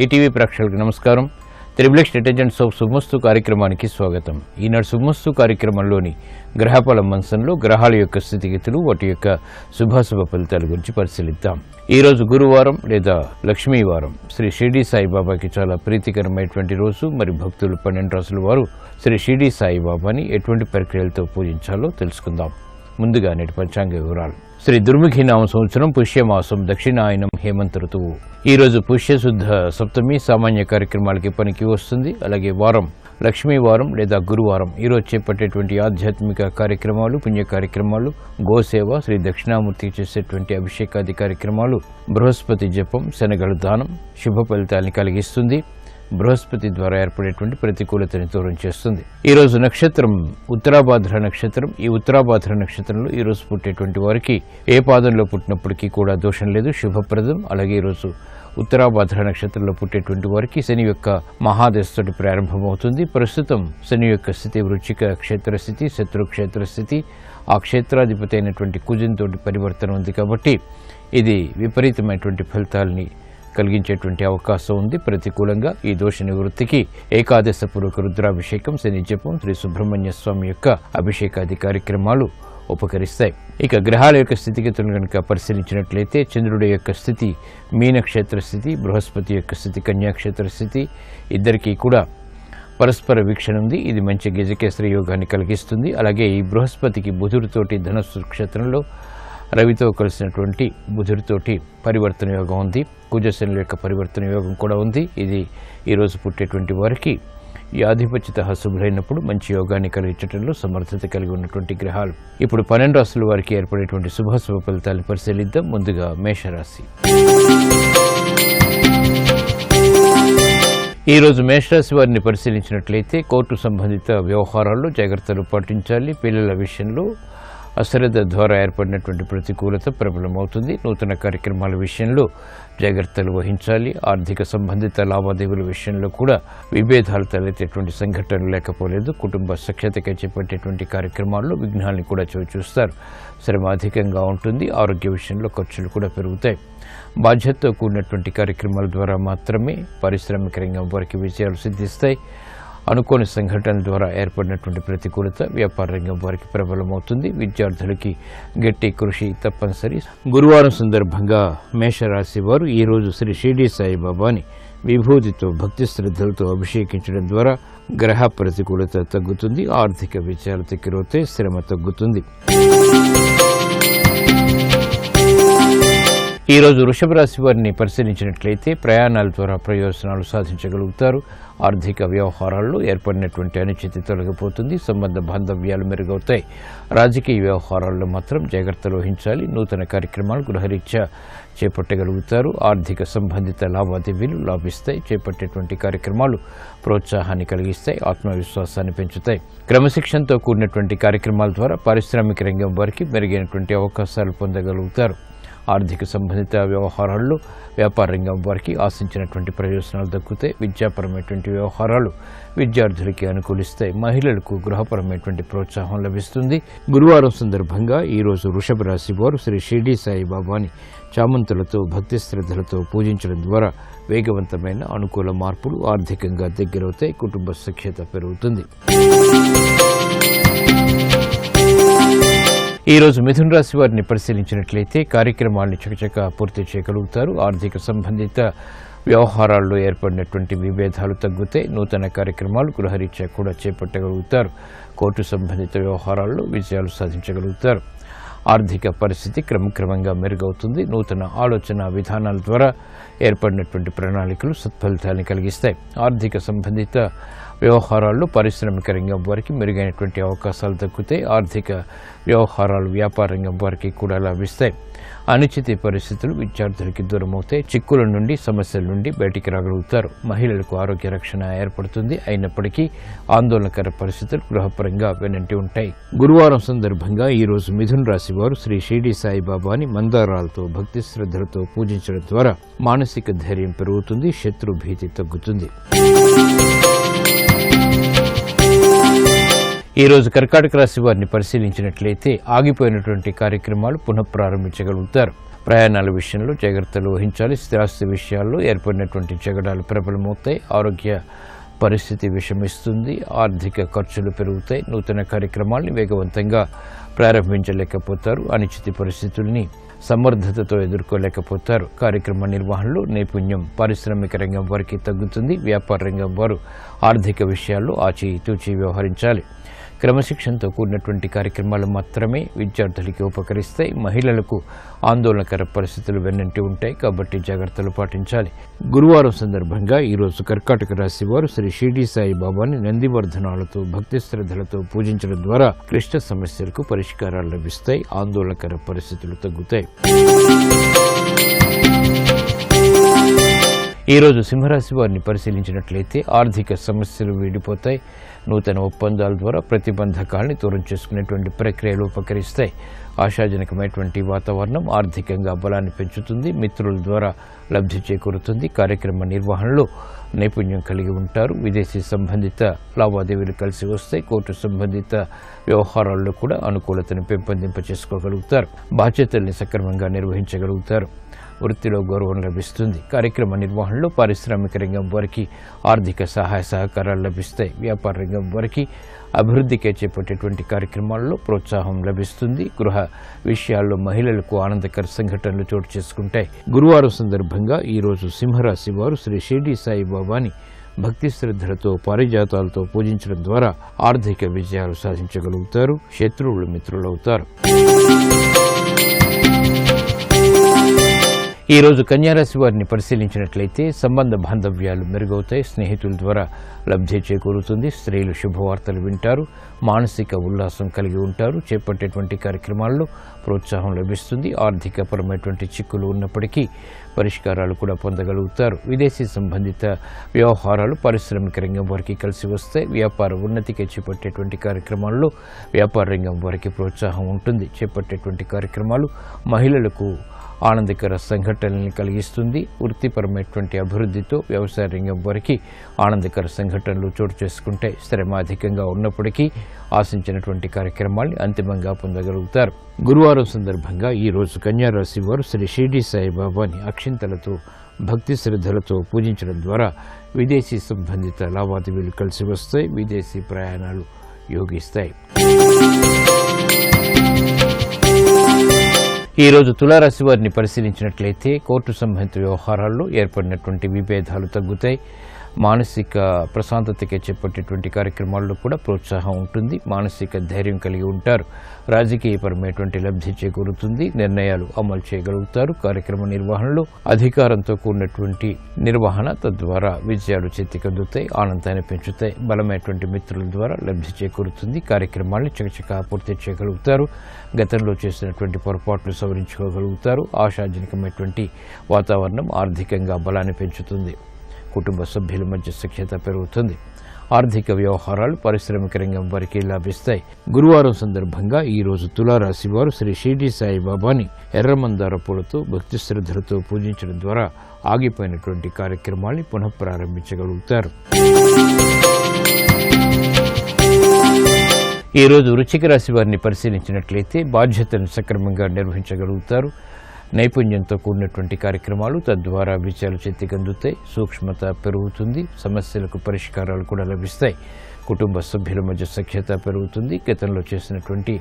ETV ప్రేక్షకులకు నమస్కారం. Triple detergent soap శుభమస్తు కార్యక్రమానికి స్వాగతం. ఈనాడు శుభమస్తు కార్యక్రమంలోని గ్రహఫల మంచంలో గ్రహాల యొక్క స్థితిగతులు, వాటి యొక్క శుభాశుభ ఫలితాల గురించి పరిశీలిద్దాం. ఈరోజు గురువారం లేదా లక్ష్మీవారం. శ్రీ షిరిడి సాయిబాబాకి చాలా ప్రీతికరమైనటువంటి రోజు. మరి భక్తులు 12 రాసుల వారు శ్రీ షిరిడి సాయిబాబాని ఎటువంటి ప్రక్రియలతో పూజించాలో తెలుసుకుందాం. ముందుగా నేటి పంచాంగ వివరాలు. శ్రీ దుర్ముఖి నామ సంవత్సరం పుష్యమాసం, దక్షిణాయనం, హేమంత ఋతువు. ఈరోజు పుష్యశుద్ధ సప్తమి. సామాన్య కార్యక్రమాలకి పనికి వస్తుంది. అలాగే వారం లక్ష్మీవారం లేదా గురువారం. ఈరోజు చేపట్టేటువంటి ఆధ్యాత్మిక కార్యక్రమాలు, పుణ్య కార్యక్రమాలు, గోసేవ, శ్రీ దక్షిణామూర్తికి చేసేటువంటి అభిషేకాది కార్యక్రమాలు, బృహస్పతి జపం, శనగల దానం శుభ ఫలితాన్ని కలిగిస్తుంది. బృహస్పతి ద్వారా ఏర్పడేటువంటి ప్రతికూలతని దూరం చేస్తుంది. ఈరోజు నక్షత్రం ఉత్తరాభాద్ర నక్షత్రం. ఈ ఉత్తరాభాద్ర నక్షత్రంలో ఈరోజు పుట్టేటువంటి వారికి ఏ పాదంలో పుట్టినప్పటికీ కూడా దోషం లేదు, శుభప్రదం. అలాగే ఈరోజు ఉత్తరాభాద్ర నక్షత్రంలో పుట్టేటువంటి వారికి శని యొక్క మహాదశతోటి ప్రారంభమవుతుంది. ప్రస్తుతం శని యొక్క స్థితి వృశ్చిక క్షేత్రస్థితి, శత్రు క్షేత్రస్థితి. ఆ క్షేత్రాధిపతి అయినటువంటి కుజంతోటి పరివర్తన ఉంది కాబట్టి ఇది విపరీతమైనటువంటి ఫలితాలని కలిగించేటువంటి అవకాశం ఉంది. ప్రతికూలంగా ఈ దోష నివృత్తికి ఏకాదశపూర్వక రుద్రాభిషేకం, శని జపం, శ్రీ సుబ్రహ్మణ్య స్వామి యొక్క అభిషేకాది కార్యక్రమాలు ఉపకరిస్తాయి. ఇక గ్రహాల యొక్క స్థితిగతులను కనుక పరిశీలించినట్లయితే చంద్రుడి యొక్క స్థితి మీనక్షేత్ర స్థితి, బృహస్పతి యొక్క స్థితి కన్యాక్షేత్ర స్థితి. ఇద్దరికీ కూడా పరస్పర వీక్షణ ఉంది. ఇది మంచి గజకేసరి యోగాన్ని కలిగిస్తుంది. అలాగే ఈ బృహస్పతికి బుధుడితోటి ధనస్సు క్షేత్రంలో రవితో కలిసినటువంటి బుధుడితోటి పరివర్తన యోగం ఉంది. కుజశనుల యొక్క పరివర్తన యోగం కూడా ఉంది. ఇది ఈరోజు పుట్టేటువంటి వారికి ఈ ఆధిపత్యత శుభులైనప్పుడు మంచి యోగాన్ని కలిగించడంలో సమర్థత కలిగి ఉన్నటువంటి గ్రహాలు. ఇప్పుడు 12 రాశుల వారికి ఏర్పడేటువంటి శుభాశుభ ఫలితాలను పరిశీలిద్దాం. ముందుగా మేషరాశి. ఈరోజు మేషరాశి వారిని పరిశీలించినట్లయితే కోర్టు సంబంధిత వ్యవహారాల్లో జాగ్రత్తలు పాటించాలి. పిల్లల విషయంలో అశ్రద్ధ ద్వారా ఏర్పడినటువంటి ప్రతికూలత ప్రబలమవుతుంది. నూతన కార్యక్రమాల విషయంలో జాగ్రత్తలు వహించాలి. ఆర్థిక సంబంధిత లావాదేవీల విషయంలో కూడా విభేదాలు తలెత్తేటువంటి సంఘటనలు లేకపోలేదు. కుటుంబ సఖ్యతగా చేపట్టేటువంటి కార్యక్రమాల్లో విఘ్నాలను కూడా చూస్తారు. శ్రమ అధికంగా ఉంటుంది. ఆరోగ్య విషయంలో ఖర్చులు కూడా పెరుగుతాయి. బాధ్యతతో కూడినటువంటి కార్యక్రమాల ద్వారా మాత్రమే పారిశ్రామిక రంగం వారికి విజయాలు సిద్ధిస్తాయి. అనుకోని సంఘటనల ద్వారా ఏర్పడినటువంటి ప్రతికూలత వ్యాపార రంగం వారికి ప్రబలమవుతుంది. విద్యార్థులకి గట్టి కృషి తప్పనిసరి. గురువారం సందర్భంగా మేషరాశి వారు ఈరోజు శ్రీ షిరిడి సాయిబాబాని విభూతితో భక్తి శ్రద్ధలతో అభిషేకించడం ద్వారా గ్రహ ప్రతికూలత తగ్గుతుంది. ఆర్థిక విజయాలు తెక్కిరవుతాయి. శ్రమ తగ్గుతుంది. ఈరోజు వృషభ రాశి వారిని పరిశీలించినట్లయితే ప్రయాణాల ద్వారా ప్రయోజనాలు సాధించగలుగుతారు. ఆర్థిక వ్యవహారాల్లో ఏర్పడినటువంటి అనిశ్చితి తొలగిపోతుంది. సంబంధ బాంధవ్యాలు మెరుగవుతాయి. రాజకీయ వ్యవహారాల్లో మాత్రం జాగ్రత్తలు వహించాలి. నూతన కార్యక్రమాలు గృహరీత్యా చేపట్టగలుగుతారు. ఆర్థిక సంబంధిత లావాదేవీలు లాభిస్తాయి. చేపట్టేటువంటి కార్యక్రమాలు ప్రోత్సాహాన్ని కలిగిస్తాయి. ఆత్మవిశ్వాసాన్ని పెంచుతాయి. క్రమశిక్షణతో కూడినటువంటి కార్యక్రమాల ద్వారా పారిశ్రామిక రంగం వారికి మెరుగైనటువంటి అవకాశాలు పొందగలుగుతారు. ఆర్థిక సంబంధిత వ్యవహారాల్లో వ్యాపార రంగం వారికి ఆశించినటువంటి ప్రయోజనాలు దక్కుతాయి. విద్యాపరమైనటువంటి వ్యవహారాలు విద్యార్థులకి అనుకూలిస్తాయి. మహిళలకు గృహపరమైనటువంటి ప్రోత్సాహం లభిస్తుంది. గురువారం సందర్భంగా ఈరోజు వృషభ రాశి వారు శ్రీ షిరిడి సాయిబాబాని చామంతులతో భక్తి శ్రద్ధలతో పూజించడం ద్వారా వేగవంతమైన అనుకూల మార్పులు ఆర్థికంగా దగ్గరవుతాయి. కుటుంబ సఖ్యత పెరుగుతుంది. ఈరోజు మిథున రాశి వారిని పరిశీలించినట్లయితే కార్యక్రమాలను చకచక పూర్తి చేయగలుగుతారు. ఆర్థిక సంబంధిత వ్యవహారాల్లో ఏర్పడినటువంటి విభేదాలు తగ్గుతాయి. నూతన కార్యక్రమాలు గృహరీత్యా కూడా చేపట్టగలుగుతారు. కోర్టు సంబంధిత వ్యవహారాల్లో విజయాలు సాధించగలుగుతారు. ఆర్థిక పరిస్థితి క్రమక్రమంగా మెరుగవుతుంది. నూతన ఆలోచన విధానాల ద్వారా ఏర్పడినటువంటి ప్రణాళికలు సత్ఫలితాన్ని కలిగిస్తాయి. ఆర్థిక సంబంధిత వ్యవహారాల్లో పారిశ్రామిక రంగం వారికి మెరుగైనటువంటి అవకాశాలు దక్కుతాయి. ఆర్థిక వ్యవహారాలు వ్యాపార రంగం వారికి కూడా లభిస్తాయి. అనిశ్చిత పరిస్థితులు విద్యార్థులకి దూరమవుతాయి. చిక్కుల నుండి సమస్యల నుండి బయటికి రాగలుగుతారు. మహిళలకు ఆరోగ్య రక్షణ ఏర్పడుతుంది. అయినప్పటికీ ఆందోళనకర పరిస్థితులు గృహపరంగా వెనంటి ఉంటాయి. గురువారం సందర్భంగా ఈరోజు మిథున రాశి వారు శ్రీ షిరిడి సాయిబాబాని మందారాలతో భక్తి శ్రద్ధలతో పూజించడం ద్వారా మానసిక ధైర్యం పెరుగుతుంది. శత్రు భీతి తగ్గుతుంది. ఈరోజు కర్కాటక రాశి వారిని పరిశీలించినట్లయితే ఆగిపోయినటువంటి కార్యక్రమాలు పునఃప్రారంభించగలుగుతారు. ప్రయాణాల విషయంలో జాగ్రత్తలు వహించాలి. స్థిరాస్తి విషయాల్లో ఏర్పడినటువంటి జగడాలు ప్రబలమవుతాయి. ఆరోగ్య పరిస్థితి విషమిస్తుంది. ఆర్థిక ఖర్చులు పెరుగుతాయి. నూతన కార్యక్రమాల్ని వేగవంతంగా ప్రారంభించలేకపోతారు. అనిశ్చిత పరిస్థితుల్ని సమర్థతతో ఎదుర్కోలేకపోతారు. కార్యక్రమ నిర్వహణలో నైపుణ్యం పారిశ్రామిక రంగం వారికి తగ్గుతుంది. వ్యాపార రంగం వారు ఆర్థిక విషయాల్లో ఆచితూచి వ్యవహరించాలి. క్రమశిక్షణతో కూడినటువంటి కార్యక్రమాలు మాత్రమే విద్యార్థులకి ఉపకరిస్తాయి. మహిళలకు ఆందోళనకర పరిస్థితులు వెన్నంటి ఉంటాయి కాబట్టి జాగ్రత్తలు పాటించాలి. గురువారం సందర్భంగా ఈరోజు కర్కాటక రాశి వారు శ్రీ షిరిడి సాయి బాబాని నందివర్ధనాలతో భక్తి శ్రద్ధలతో పూజించడం ద్వారా క్లిష్ట సమస్యలకు పరిష్కారాలు లభిస్తాయి. ఆందోళనకర పరిస్థితులు తగ్గుతాయి. ఈరోజు సింహరాశి వారిని పరిశీలించినట్లయితే ఆర్థిక సమస్యలు వీడిపోతాయి. నూతన ఒప్పందాల ద్వారా ప్రతిబంధకాలని దూరం చేసుకునేటువంటి ప్రక్రియలు ఉపకరిస్తాయి. ఆశాజనకమైనటువంటి వాతావరణం ఆర్థికంగా బలాన్ని పెంచుతుంది. మిత్రుల ద్వారా లబ్ధి చేకూరుతుంది. కార్యక్రమ నిర్వహణలో నైపుణ్యం కలిగి ఉంటారు. విదేశీ సంబంధిత లావాదేవీలు కలిసి వస్తాయి. కోర్టు సంబంధిత వ్యవహారాల్లో కూడా అనుకూలతను పెంపొందింప చేసుకోగలుగుతారు. బాధ్యతల్ని సక్రమంగా నిర్వహించగలుగుతారు. వృత్తిలో గౌరవం లభిస్తుంది. కార్యక్రమ నిర్వహణలో పారిశ్రామిక రంగం వారికి ఆర్థిక సహాయ సహకారాలు లభిస్తాయి. వ్యాపార రంగం వారికి అభివృద్ధికే చేపట్టేటువంటి కార్యక్రమాల్లో ప్రోత్సాహం లభిస్తుంది. గృహ విషయాల్లో మహిళలకు ఆనందకర సంఘటనలు చోటు చేసుకుంటాయి. గురువారం సందర్భంగా ఈరోజు సింహరాశి వారు శ్రీ షిరిడి సాయి బాబాని భక్తి శ్రద్ధలతో పారిజాతాలతో పూజించడం ద్వారా ఆర్థిక విజయాలు సాధించగలుగుతారు. శత్రువులు మిత్రులవుతారు. ఈరోజు కన్యారాశి వారిని పరిశీలించినట్లయితే సంబంధ బాంధవ్యాలు మెరుగవుతాయి. స్నేహితుల ద్వారా లబ్ధి చేకూరుతుంది. స్త్రీలు శుభవార్తలు వింటారు. మానసిక ఉల్లాసం కలిగి ఉంటారు. చేపట్టేటువంటి కార్యక్రమాల్లో ప్రోత్సాహం లభిస్తుంది. ఆర్థికపరమైనటువంటి చిక్కులు ఉన్నప్పటికీ పరిష్కారాలు కూడా పొందగలుగుతారు. విదేశీ సంబంధిత వ్యవహారాలు పారిశ్రామిక రంగం వారికి కలిసి వస్తాయి. వ్యాపార ఉన్నతికి చేపట్టేటువంటి కార్యక్రమాల్లో వ్యాపార రంగం వారికి ప్రోత్సాహం ఉంటుంది. చేపట్టేటువంటి కార్యక్రమాలు మహిళలకు ఆనందకర సంఘటనల్ని కలిగిస్తుంది. వృత్తిపరమైనటువంటి అభివృద్ధితో వ్యవసాయ రంగం వారికి ఆనందకర సంఘటనలు చోటు చేసుకుంటాయి. శ్రమ అధికంగా ఉన్నప్పటికీ ఆశించినటువంటి కార్యక్రమాల్ని అంతిమంగా పొందగలుగుతారు. గురువారం సందర్భంగా ఈరోజు కన్యారాశి వారు శ్రీ షిరిడి సాయి బాబాని అక్షింతలతో భక్తి శ్రద్ధలతో పూజించడం ద్వారా విదేశీ సంబంధిత లావాదేవీలు కలిసి వస్తాయి. విదేశీ ప్రయాణాలు యోగిస్తాయి. ఈరోజు తులారాశి వారిని పరిశీలించినట్లయితే కోర్టు సంబంధిత వ్యవహారాల్లో ఏర్పడినటువంటి విభేదాలు తగ్గుతాయి. మానసిక ప్రశాంతతకే చేపట్టేటువంటి కార్యక్రమాల్లో కూడా ప్రోత్సాహం ఉంటుంది. మానసిక ధైర్యం కలిగి ఉంటారు. రాజకీయపరమైనటువంటి లబ్ధి చేకూరుతుంది. నిర్ణయాలు అమలు చేయగలుగుతారు. కార్యక్రమ నిర్వహణలో అధికారంతో కూడినటువంటి నిర్వహణ తద్వారా విజయాలు చేతికందుతాయి. ఆనందాన్ని పెంచుతాయి. బలమైనటువంటి మిత్రుల ద్వారా లబ్ధి చేకూరుతుంది. కార్యక్రమాలను చకచకా పూర్తి చేయగలుగుతారు. గతంలో చేసినటువంటి పొరపాట్లు సవరించుకోగలుగుతారు. ఆశాజనకమైనటువంటి వాతావరణం ఆర్థికంగా బలాన్ని పెంచుతుంది. కుటుంబ సభ్యుల మధ్య సఖ్యత పెరుగుతుంది. ఆర్థిక వ్యవహారాలు పారిశ్రామిక రంగం వారికి లాభిస్తాయి. గురువారం సందర్భంగా ఈరోజు తులారాశి వారు శ్రీ షిరిడి సాయి బాబాని ఎర్రమందార పూలతో భక్తి శ్రద్ధలతో పూజించడం ద్వారా ఆగిపోయినటువంటి కార్యక్రమాన్ని పునఃప్రారంభించగలుగుతారు. ఈరోజు వృశ్చిక రాశి వారిని పరిశీలించినట్లయితే బాధ్యతను సక్రమంగా నిర్వహించగలుగుతారు. నైపుణ్యంతో కూడినటువంటి కార్యక్రమాలు తద్వారా విజయాలు చేతికందుతాయి. సూక్ష్మత పెరుగుతుంది. సమస్యలకు పరిష్కారాలు కూడా లభిస్తాయి. కుటుంబ సభ్యుల మధ్య సఖ్యత పెరుగుతుంది. గతంలో చేసినటువంటి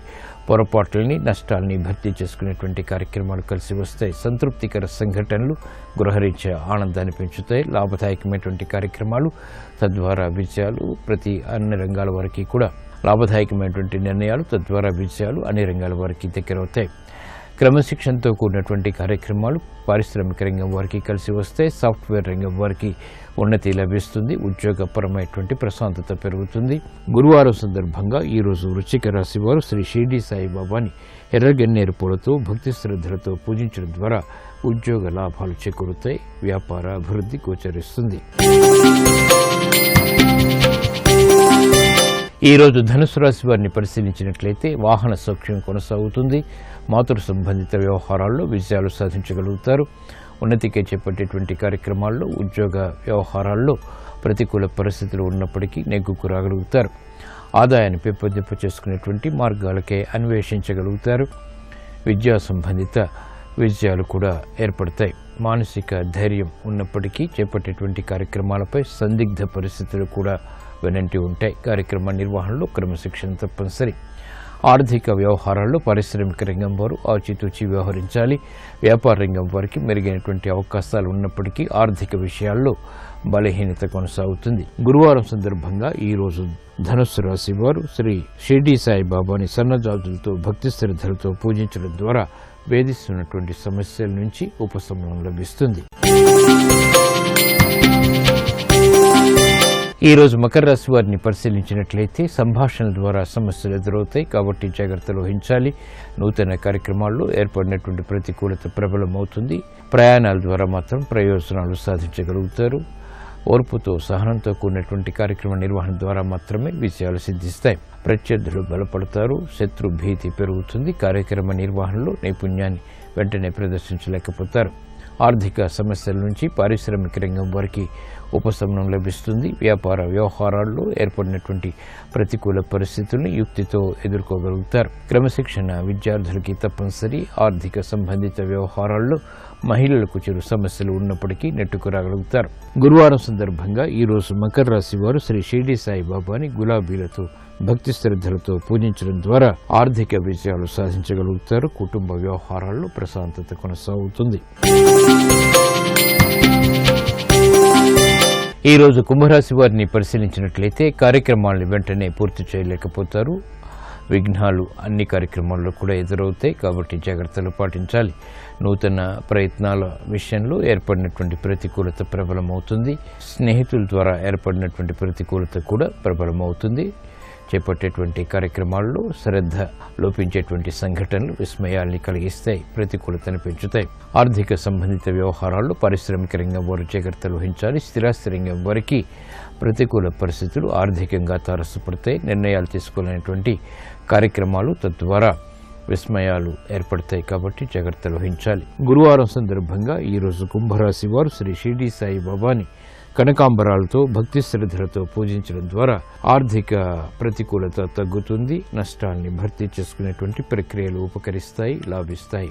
పొరపాట్లని నష్టాలని భర్తీ చేసుకునేటువంటి కార్యక్రమాలు కలిసి వస్తాయి. సంతృప్తికర సంఘటనలు గృహరీత్యా ఆనందాన్ని పెంచుతాయి. లాభదాయకమైనటువంటి కార్యక్రమాలు తద్వారా విజయాలు అన్ని రంగాల వారికి కూడా లాభదాయకమైనటువంటి నిర్ణయాలు తద్వారా విజయాలు అన్ని రంగాల వారికి దగ్గరవుతాయి. క్రమశిక్షణతో కూడినటువంటి కార్యక్రమాలు పారిశ్రామిక రంగం వారికి కలిసి వస్తే సాఫ్ట్వేర్ రంగం వారికి ఉన్నతి లభిస్తుంది. ఉద్యోగపరమైనటువంటి ప్రశాంతత పెరుగుతుంది. గురువారం సందర్భంగా ఈరోజు వృశ్చిక రాశి వారు శ్రీ షిరిడి సాయి బాబాని ఎర్రగన్నేరు పూలతో భక్తి శ్రద్ధలతో పూజించడం ద్వారా ఉద్యోగ లాభాలు చేకూరుతాయి. వ్యాపార అభివృద్ధి గోచరిస్తుంది. ఈరోజు ధనుసు రాశి వారిని పరిశీలించినట్లయితే వాహన సౌఖ్యం కొనసాగుతుంది. మాతృ సంబంధిత వ్యవహారాల్లో విజయాలు సాధించగలుగుతారు. ఉన్నతికే చేపట్టేటువంటి కార్యక్రమాల్లో ఉద్యోగ వ్యవహారాల్లో ప్రతికూల పరిస్థితులు ఉన్నప్పటికీ నెగ్గుకు రాగలుగుతారు. ఆదాయాన్ని పెంపొందింప చేసుకునేటువంటి మార్గాలకే అన్వేషించగలుగుతారు. విద్యా సంబంధిత విజయాలు కూడా ఏర్పడతాయి. మానసిక ధైర్యం ఉన్నప్పటికీ చేపట్టేటువంటి కార్యక్రమాలపై సందిగ్ధ పరిస్థితులు కూడా వెనంటి ఉంటాయి. కార్యక్రమ నిర్వహణలో క్రమశిక్షణ తప్పనిసరి. ఆర్థిక వ్యవహారాల్లో పారిశ్రామిక రంగం వారు ఆచితూచి వ్యవహరించాలి. వ్యాపార రంగం వారికి మెరుగైనటువంటి అవకాశాలు ఉన్నప్పటికీ ఆర్థిక విషయాల్లో బలహీనత కొనసాగుతుంది. గురువారం సందర్భంగా ఈరోజు ధనుస్సు రాశి వారు శ్రీ షిర్డీ సాయిబాబాని సన్నజాజులతో భక్తి శ్రద్ధలతో పూజించడం ద్వారా వేధిస్తున్నటువంటి సమస్యల నుంచి ఉపశమనం లభిస్తుంది. ఈరోజు మకర రాశి వారిని పరిశీలించినట్లయితే సంభాషణల ద్వారా సమస్యలు ఎదురవుతాయి కాబట్టి జాగ్రత్తలు వహించాలి. నూతన కార్యక్రమాల్లో ఏర్పడినటువంటి ప్రతికూలత ప్రబలమవుతుంది. ప్రయాణాల ద్వారా మాత్రం ప్రయోజనాలు సాధించగలుగుతారు. ఓర్పుతో సహనంతో కూడినటువంటి కార్యక్రమ నిర్వహణ ద్వారా మాత్రమే విజయాలు సిద్ధిస్తాయి. ప్రత్యర్థులు బలపడతారు. శత్రు భీతి పెరుగుతుంది. కార్యక్రమ నిర్వహణలో నైపుణ్యాన్ని వెంటనే ప్రదర్శించలేకపోతారు. ఆర్థిక సమస్యల నుంచి పారిశ్రామిక రంగం వారికి ఉపశమనం లభిస్తుంది. వ్యాపార వ్యవహారాల్లో ఏర్పడినటువంటి ప్రతికూల పరిస్థితులను యుక్తితో ఎదుర్కోగలుగుతారు. క్రమశిక్షణ విద్యార్థులకి తప్పనిసరి. ఆర్థిక సంబంధిత వ్యవహారాల్లో మహిళలకు చిరు సమస్యలు ఉన్నప్పటికీ నెట్టుకురాగలుగుతారు. గురువారం సందర్భంగా ఈరోజు మకర రాశి వారు శ్రీ షిర్డీ సాయిబాబాని గులాబీలతో భక్తి శ్రద్ధలతో పూజించడం ద్వారా ఆర్థిక విజయాలు సాధించగలుగుతారు. కుటుంబ వ్యవహారాల్లో ప్రశాంతత కొనసాగుతుంది. ఈరోజు కుంభరాశి వారిని పరిశీలించినట్లయితే కార్యక్రమాలను వెంటనే పూర్తి చేయలేకపోతారు. విఘ్నాలు అన్ని కార్యక్రమాల్లో కూడా ఎదురవుతాయి కాబట్టి జాగ్రత్తలు పాటించాలి. నూతన ప్రయత్నాల విషయంలో ఏర్పడినటువంటి ప్రతికూలత ప్రబలమవుతుంది. స్నేహితుల ద్వారా ఏర్పడినటువంటి ప్రతికూలత కూడా ప్రబలమవుతుంది. చేపట్టేటువంటి కార్యక్రమాల్లో శ్రద్ధ లోపించేటువంటి సంఘటనలు విస్మయాల్ని కలిగిస్తాయి, ప్రతికూలతను పెంచుతాయి. ఆర్థిక సంబంధిత వ్యవహారాల్లో పారిశ్రామిక రంగం వారు జాగ్రత్తలు వహించాలి. స్థిరాస్తి రంగం వారికి ప్రతికూల పరిస్థితులు ఆర్థికంగా తారసపడతాయి. నిర్ణయాలు తీసుకోలేనటువంటి కార్యక్రమాలు తద్వారా విస్మయాలు ఏర్పడతాయి కాబట్టి జాగ్రత్తలు వహించాలి. గురువారం సందర్భంగా ఈరోజు కుంభరాశి వారు శ్రీ షిర్డీ సాయిబాబాని కనకాంబరాలతో భక్తి శ్రద్ధలతో పూజించడం ద్వారా ఆర్థిక ప్రతికూలత తగ్గుతుంది. నష్టాన్ని భర్తీ చేసుకునేటువంటి ప్రక్రియలు ఉపకరిస్తాయి, లాభిస్తాయి.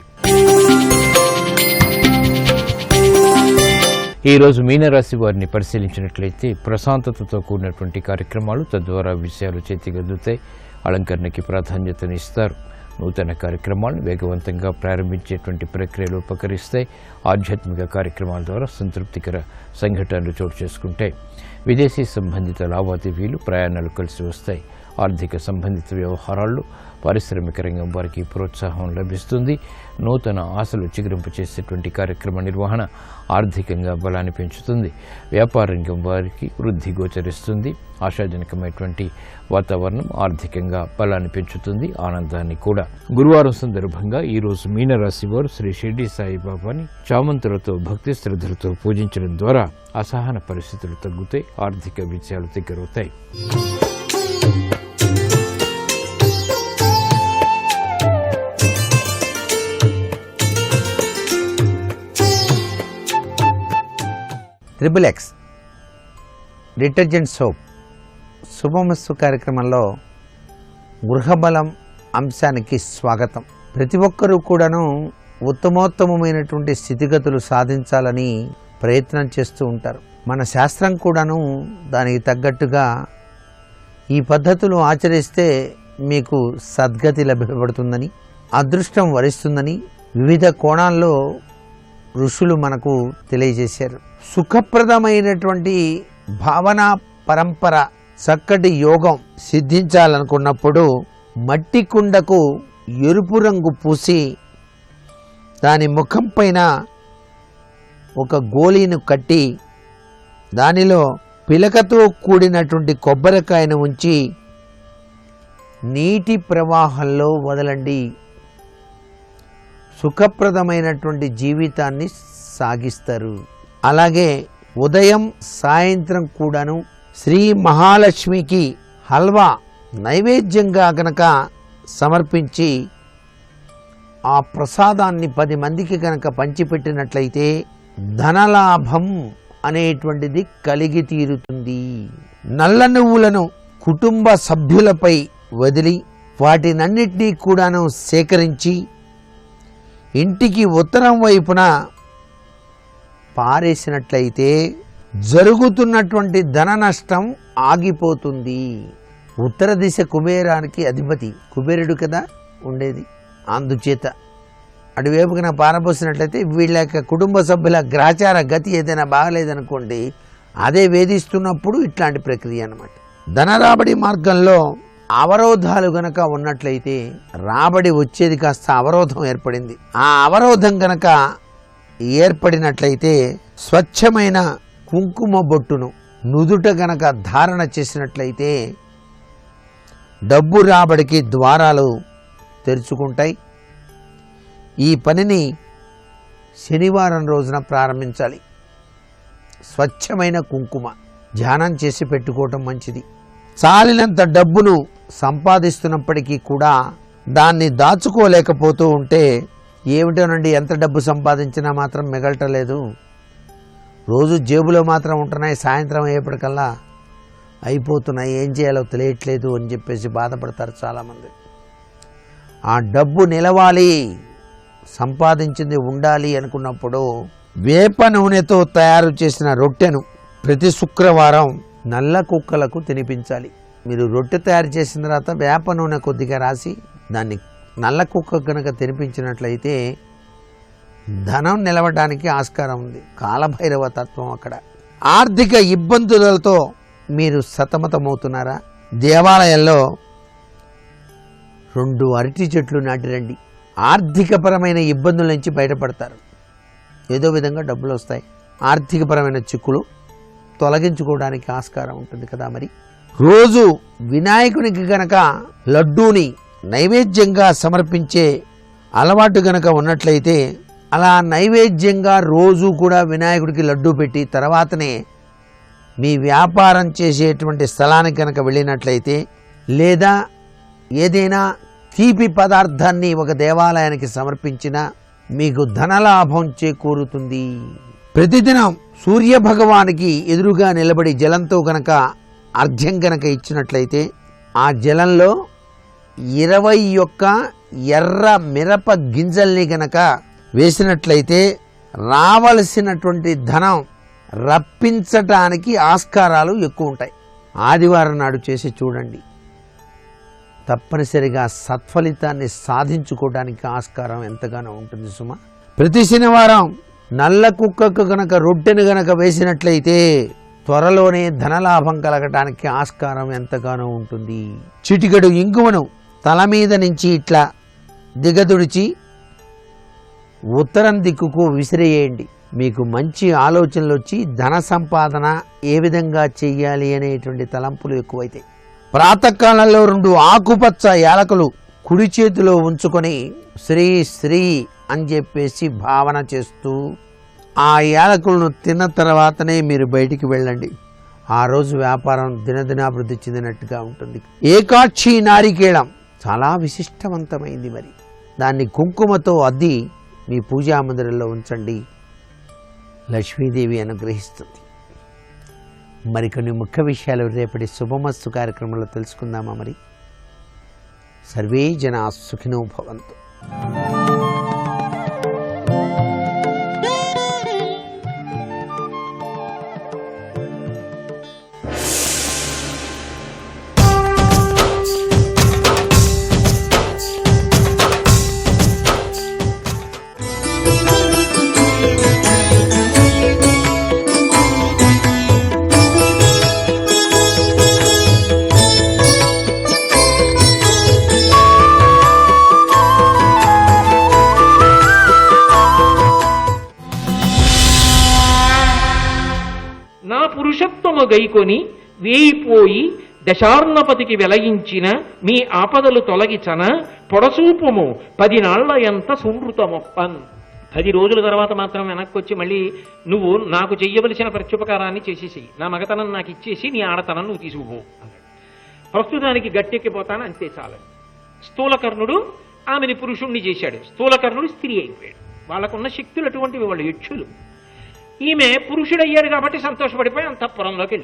ఈరోజు మీనరాశి వారిని పరిశీలించినట్లయితే ప్రశాంతతతో కూడినటువంటి కార్యక్రమాలు తద్వారా విషయాలు చేతిగద్దుతాయి. అలంకరణకి ప్రాధాన్యతనిస్తారు. నూతన కార్యక్రమాలను వేగవంతంగా ప్రారంభించేటువంటి ప్రక్రియలు ఉపకరిస్తాయి. ఆధ్యాత్మిక కార్యక్రమాల ద్వారా సంతృప్తికర సంఘటనలు చోటు చేసుకుంటాయి. విదేశీ సంబంధిత లావాదేవీలు ప్రయాణాలు కలిసి వస్తాయి. ఆర్థిక సంబంధిత వ్యవహారాల్లో పారిశ్రామిక రంగం వారికి ప్రోత్సాహం లభిస్తుంది. నూతన ఆశలు చిగురింపు చేసేటువంటి కార్యక్రమ నిర్వహణ ఆర్థికంగా బలాన్ని పెంచుతుంది. వ్యాపార రంగం వారికి వృద్ధి గోచరిస్తుంది. ఆశాజనకమైనటువంటి వాతావరణం ఆర్థికంగా బలాన్ని పెంచుతుంది, ఆనందాన్ని కూడా. గురువారం సందర్భంగా ఈరోజు మీనరాశి వారు శ్రీ షిర్డీ సాయిబాబాని చామంతులతో భక్తి శ్రద్ధలతో పూజించడం ద్వారా అసహన పరిస్థితులు తగ్గుతాయి, ఆర్థిక విజయాలు దగ్గరవుతాయి. XXX డిటర్జెంట్ సోప్ శుభమస్తు కార్యక్రమంలో గృహబలం అంశానికి స్వాగతం. ప్రతి ఒక్కరూ కూడాను ఉత్తమోత్తమైనటువంటి స్థితిగతులు సాధించాలని ప్రయత్నం చేస్తూ ఉంటారు. మన శాస్త్రం కూడాను దానికి తగ్గట్టుగా ఈ పద్ధతులు ఆచరిస్తే మీకు సద్గతి లభ్యపడుతుందని, అదృష్టం వరిస్తుందని వివిధ కోణాల్లో ఋషులు మనకు తెలియజేశారు. సుఖప్రదమైనటువంటి భావన పరంపర చక్కటి యోగం సిద్ధించాలనుకున్నప్పుడు మట్టి కుండకు ఎరుపు రంగు పూసి దాని ముఖం పైన ఒక గోళీను కట్టి దానిలో పిలకతో కూడినటువంటి కొబ్బరికాయను ఉంచి నీటి ప్రవాహంలో వదలండి. సుఖప్రదమైనటువంటి జీవితాన్ని సాగిస్తారు. అలాగే ఉదయం సాయంత్రం కూడాను శ్రీ మహాలక్ష్మికి హల్వా నైవేద్యంగా గనక సమర్పించి ఆ ప్రసాదాన్ని 10 మందికి గనక పంచిపెట్టినట్లయితే ధనలాభం అనేటువంటిది కలిగి తీరుతుంది. నల్ల నువ్వులను కుటుంబ సభ్యులపై వదిలి వాటినన్నిటినీ కూడాను సేకరించి ఇంటికి ఉత్తరం వైపున పారేసినట్లయితే జరుగుతున్నటువంటి ధన నష్టం ఆగిపోతుంది. ఉత్తర దిశ కుబేరానికి అధిపతి, కుబేరుడు కదా ఉండేది. అందుచేత అటువైపున పారబోసినట్లయితే వీళ్ళ యొక్క కుటుంబ సభ్యుల గ్రహచార గతి ఏదైనా బాగలేదనుకోండి, అదే వేధిస్తున్నప్పుడు ఇట్లాంటి ప్రక్రియ అన్నమాట. ధన రాబడి మార్గంలో అవరోధాలు గనక ఉన్నట్లయితే రాబడి వచ్చేది కాస్త అవరోధం ఏర్పడింది. ఆ అవరోధం గనక ఏర్పడినట్లయితే స్వచ్ఛమైన కుంకుమ బొట్టును నుదుట గనక ధారణ చేసినట్లయితే డబ్బు రాబడికి ద్వారాలు తెరుచుకుంటాయి. ఈ పనిని శనివారం రోజున ప్రారంభించాలి. స్వచ్ఛమైన కుంకుమ ధ్యానం చేసి పెట్టుకోవటం మంచిది. చాలినంత డబ్బును సంపాదిస్తున్నప్పటికీ కూడా దాన్ని దాచుకోలేకపోతూ ఉంటే ఏమిటోనండి, ఎంత డబ్బు సంపాదించినా మాత్రం మిగలటలేదు, రోజు జేబులో మాత్రం ఉంటున్నాయి, సాయంత్రం అయ్యేప్పటికల్లా అయిపోతున్నాయి, ఏం చేయాలో తెలియట్లేదు అని చెప్పేసి బాధపడతారు చాలామంది. ఆ డబ్బు నిలవాలి, సంపాదించింది ఉండాలి అనుకున్నప్పుడు వేప నూనెతో తయారు చేసిన రొట్టెను ప్రతి శుక్రవారం నల్ల కుక్కలకు తినిపించాలి. మీరు రొట్టె తయారు చేసిన తర్వాత వేప నూనె కొద్దిగా రాసి దాన్ని నల్ల కుక్క కనుక తినిపించినట్లయితే ధనం నిలవడానికి ఆస్కారం ఉంది. కాలభైరవ తత్వం అక్కడ. ఆర్థిక ఇబ్బందులతో మీరు సతమతమవుతున్నారా? దేవాలయంలో 2 అరటి చెట్లు నాటిరండి. ఆర్థికపరమైన ఇబ్బందుల నుంచి బయటపడతారు. ఏదో విధంగా డబ్బులు వస్తాయి. ఆర్థికపరమైన చిక్కులు తొలగించుకోవడానికి ఆస్కారం ఉంటుంది కదా. మరి రోజు వినాయకునికి గనక లడ్డూని నైవేద్యంగా సమర్పించే అలవాటు గనక ఉన్నట్లయితే అలా నైవేద్యంగా రోజు కూడా వినాయకుడికి లడ్డూ పెట్టి తర్వాతనే మీ వ్యాపారం చేసేటువంటి స్థలానికి కనుక వెళ్ళినట్లయితే లేదా ఏదైనా తీపి పదార్థాన్ని ఒక దేవాలయానికి సమర్పించినా మీకు ధనలాభం చేకూరుతుంది. ప్రతిదినం సూర్య భగవానికి ఎదురుగా నిలబడి జలంతో గనక అర్ఘ్యం గనక ఇచ్చినట్లయితే ఆ జలంలో 21 ఎర్ర మిరప గింజల్ని గనక వేసినట్లయితే రావలసినటువంటి ధనం రప్పించటానికి ఆస్కారాలు ఎక్కువ ఉంటాయి. ఆదివారం నాడు చేసి చూడండి, తప్పనిసరిగా సత్ఫలితాన్ని సాధించుకోవడానికి ఆస్కారం ఎంతగానో ఉంటుంది సుమా. ప్రతి శనివారం నల్ల కుక్కకు గనక రొట్టెను గనక వేసినట్లయితే త్వరలోనే ధనలాభం కలగటానికి ఆస్కారం ఎంతగానో ఉంటుంది. చిటికెడు ఇంగువను తల మీద నుంచి ఇట్లా దిగదుడిచి ఉత్తరం దిక్కుకు విసిరేయండి. మీకు మంచి ఆలోచనలు వచ్చి ధన సంపాదన ఏ విధంగా చెయ్యాలి అనేటువంటి తలంపులు ఎక్కువైతాయి. ప్రాతకాలంలో 2 ఆకుపచ్చ యాలకులు కుడి చేతిలో ఉంచుకొని శ్రీ శ్రీ అని చెప్పేసి భావన చేస్తూ ఆ యాలకులను తిన్న తర్వాతనే మీరు బయటికి వెళ్ళండి. ఆ రోజు వ్యాపారం దినదినాభివృద్ధి చెందినట్టుగా ఉంటుంది. ఏకాక్షి నారికేళం చాలా విశిష్టవంతమైంది. మరి దాన్ని కుంకుమతో అద్ది మీ పూజా మందిరంలో ఉంచండి. లక్ష్మీదేవి అనుగ్రహిస్తుంది. మరికొన్ని ముఖ్య విషయాలు రేపటి శుభమస్తు కార్యక్రమంలో తెలుసుకుందామా. మరి సర్వే జనా సుఖినో భవంతు. పురుషత్వము గైకొని వేయిపోయి దశార్ణపతికి వెలయించిన మీ ఆపదలు తొలగిచన పొడసూపుము 10 నాళ్ల ఎంత సునృతమొప్పన్. 10 రోజుల తర్వాత మాత్రం వెనక్కి వచ్చి మళ్ళీ నువ్వు నాకు చెయ్యవలసిన ప్రత్యుపకారాన్ని చేసేసి నా మగతనం నాకు ఇచ్చేసి నీ ఆడతనం నువ్వు తీసుకుపో అన్నాడు. ప్రస్తుతానికి గట్టెక్కిపోతాను అంతే చాలని. స్థూలకర్ణుడు ఆమెని పురుషుణ్ణి చేశాడు, స్థూలకర్ణుడు స్త్రీ అయిపోయాడు. వాళ్ళకున్న శక్తులు అటువంటివి, వాళ్ళు యక్షులు. ఈమె పురుషుడయ్యాడు కాబట్టి సంతోషపడిపోయి అంతఃపురంలోకి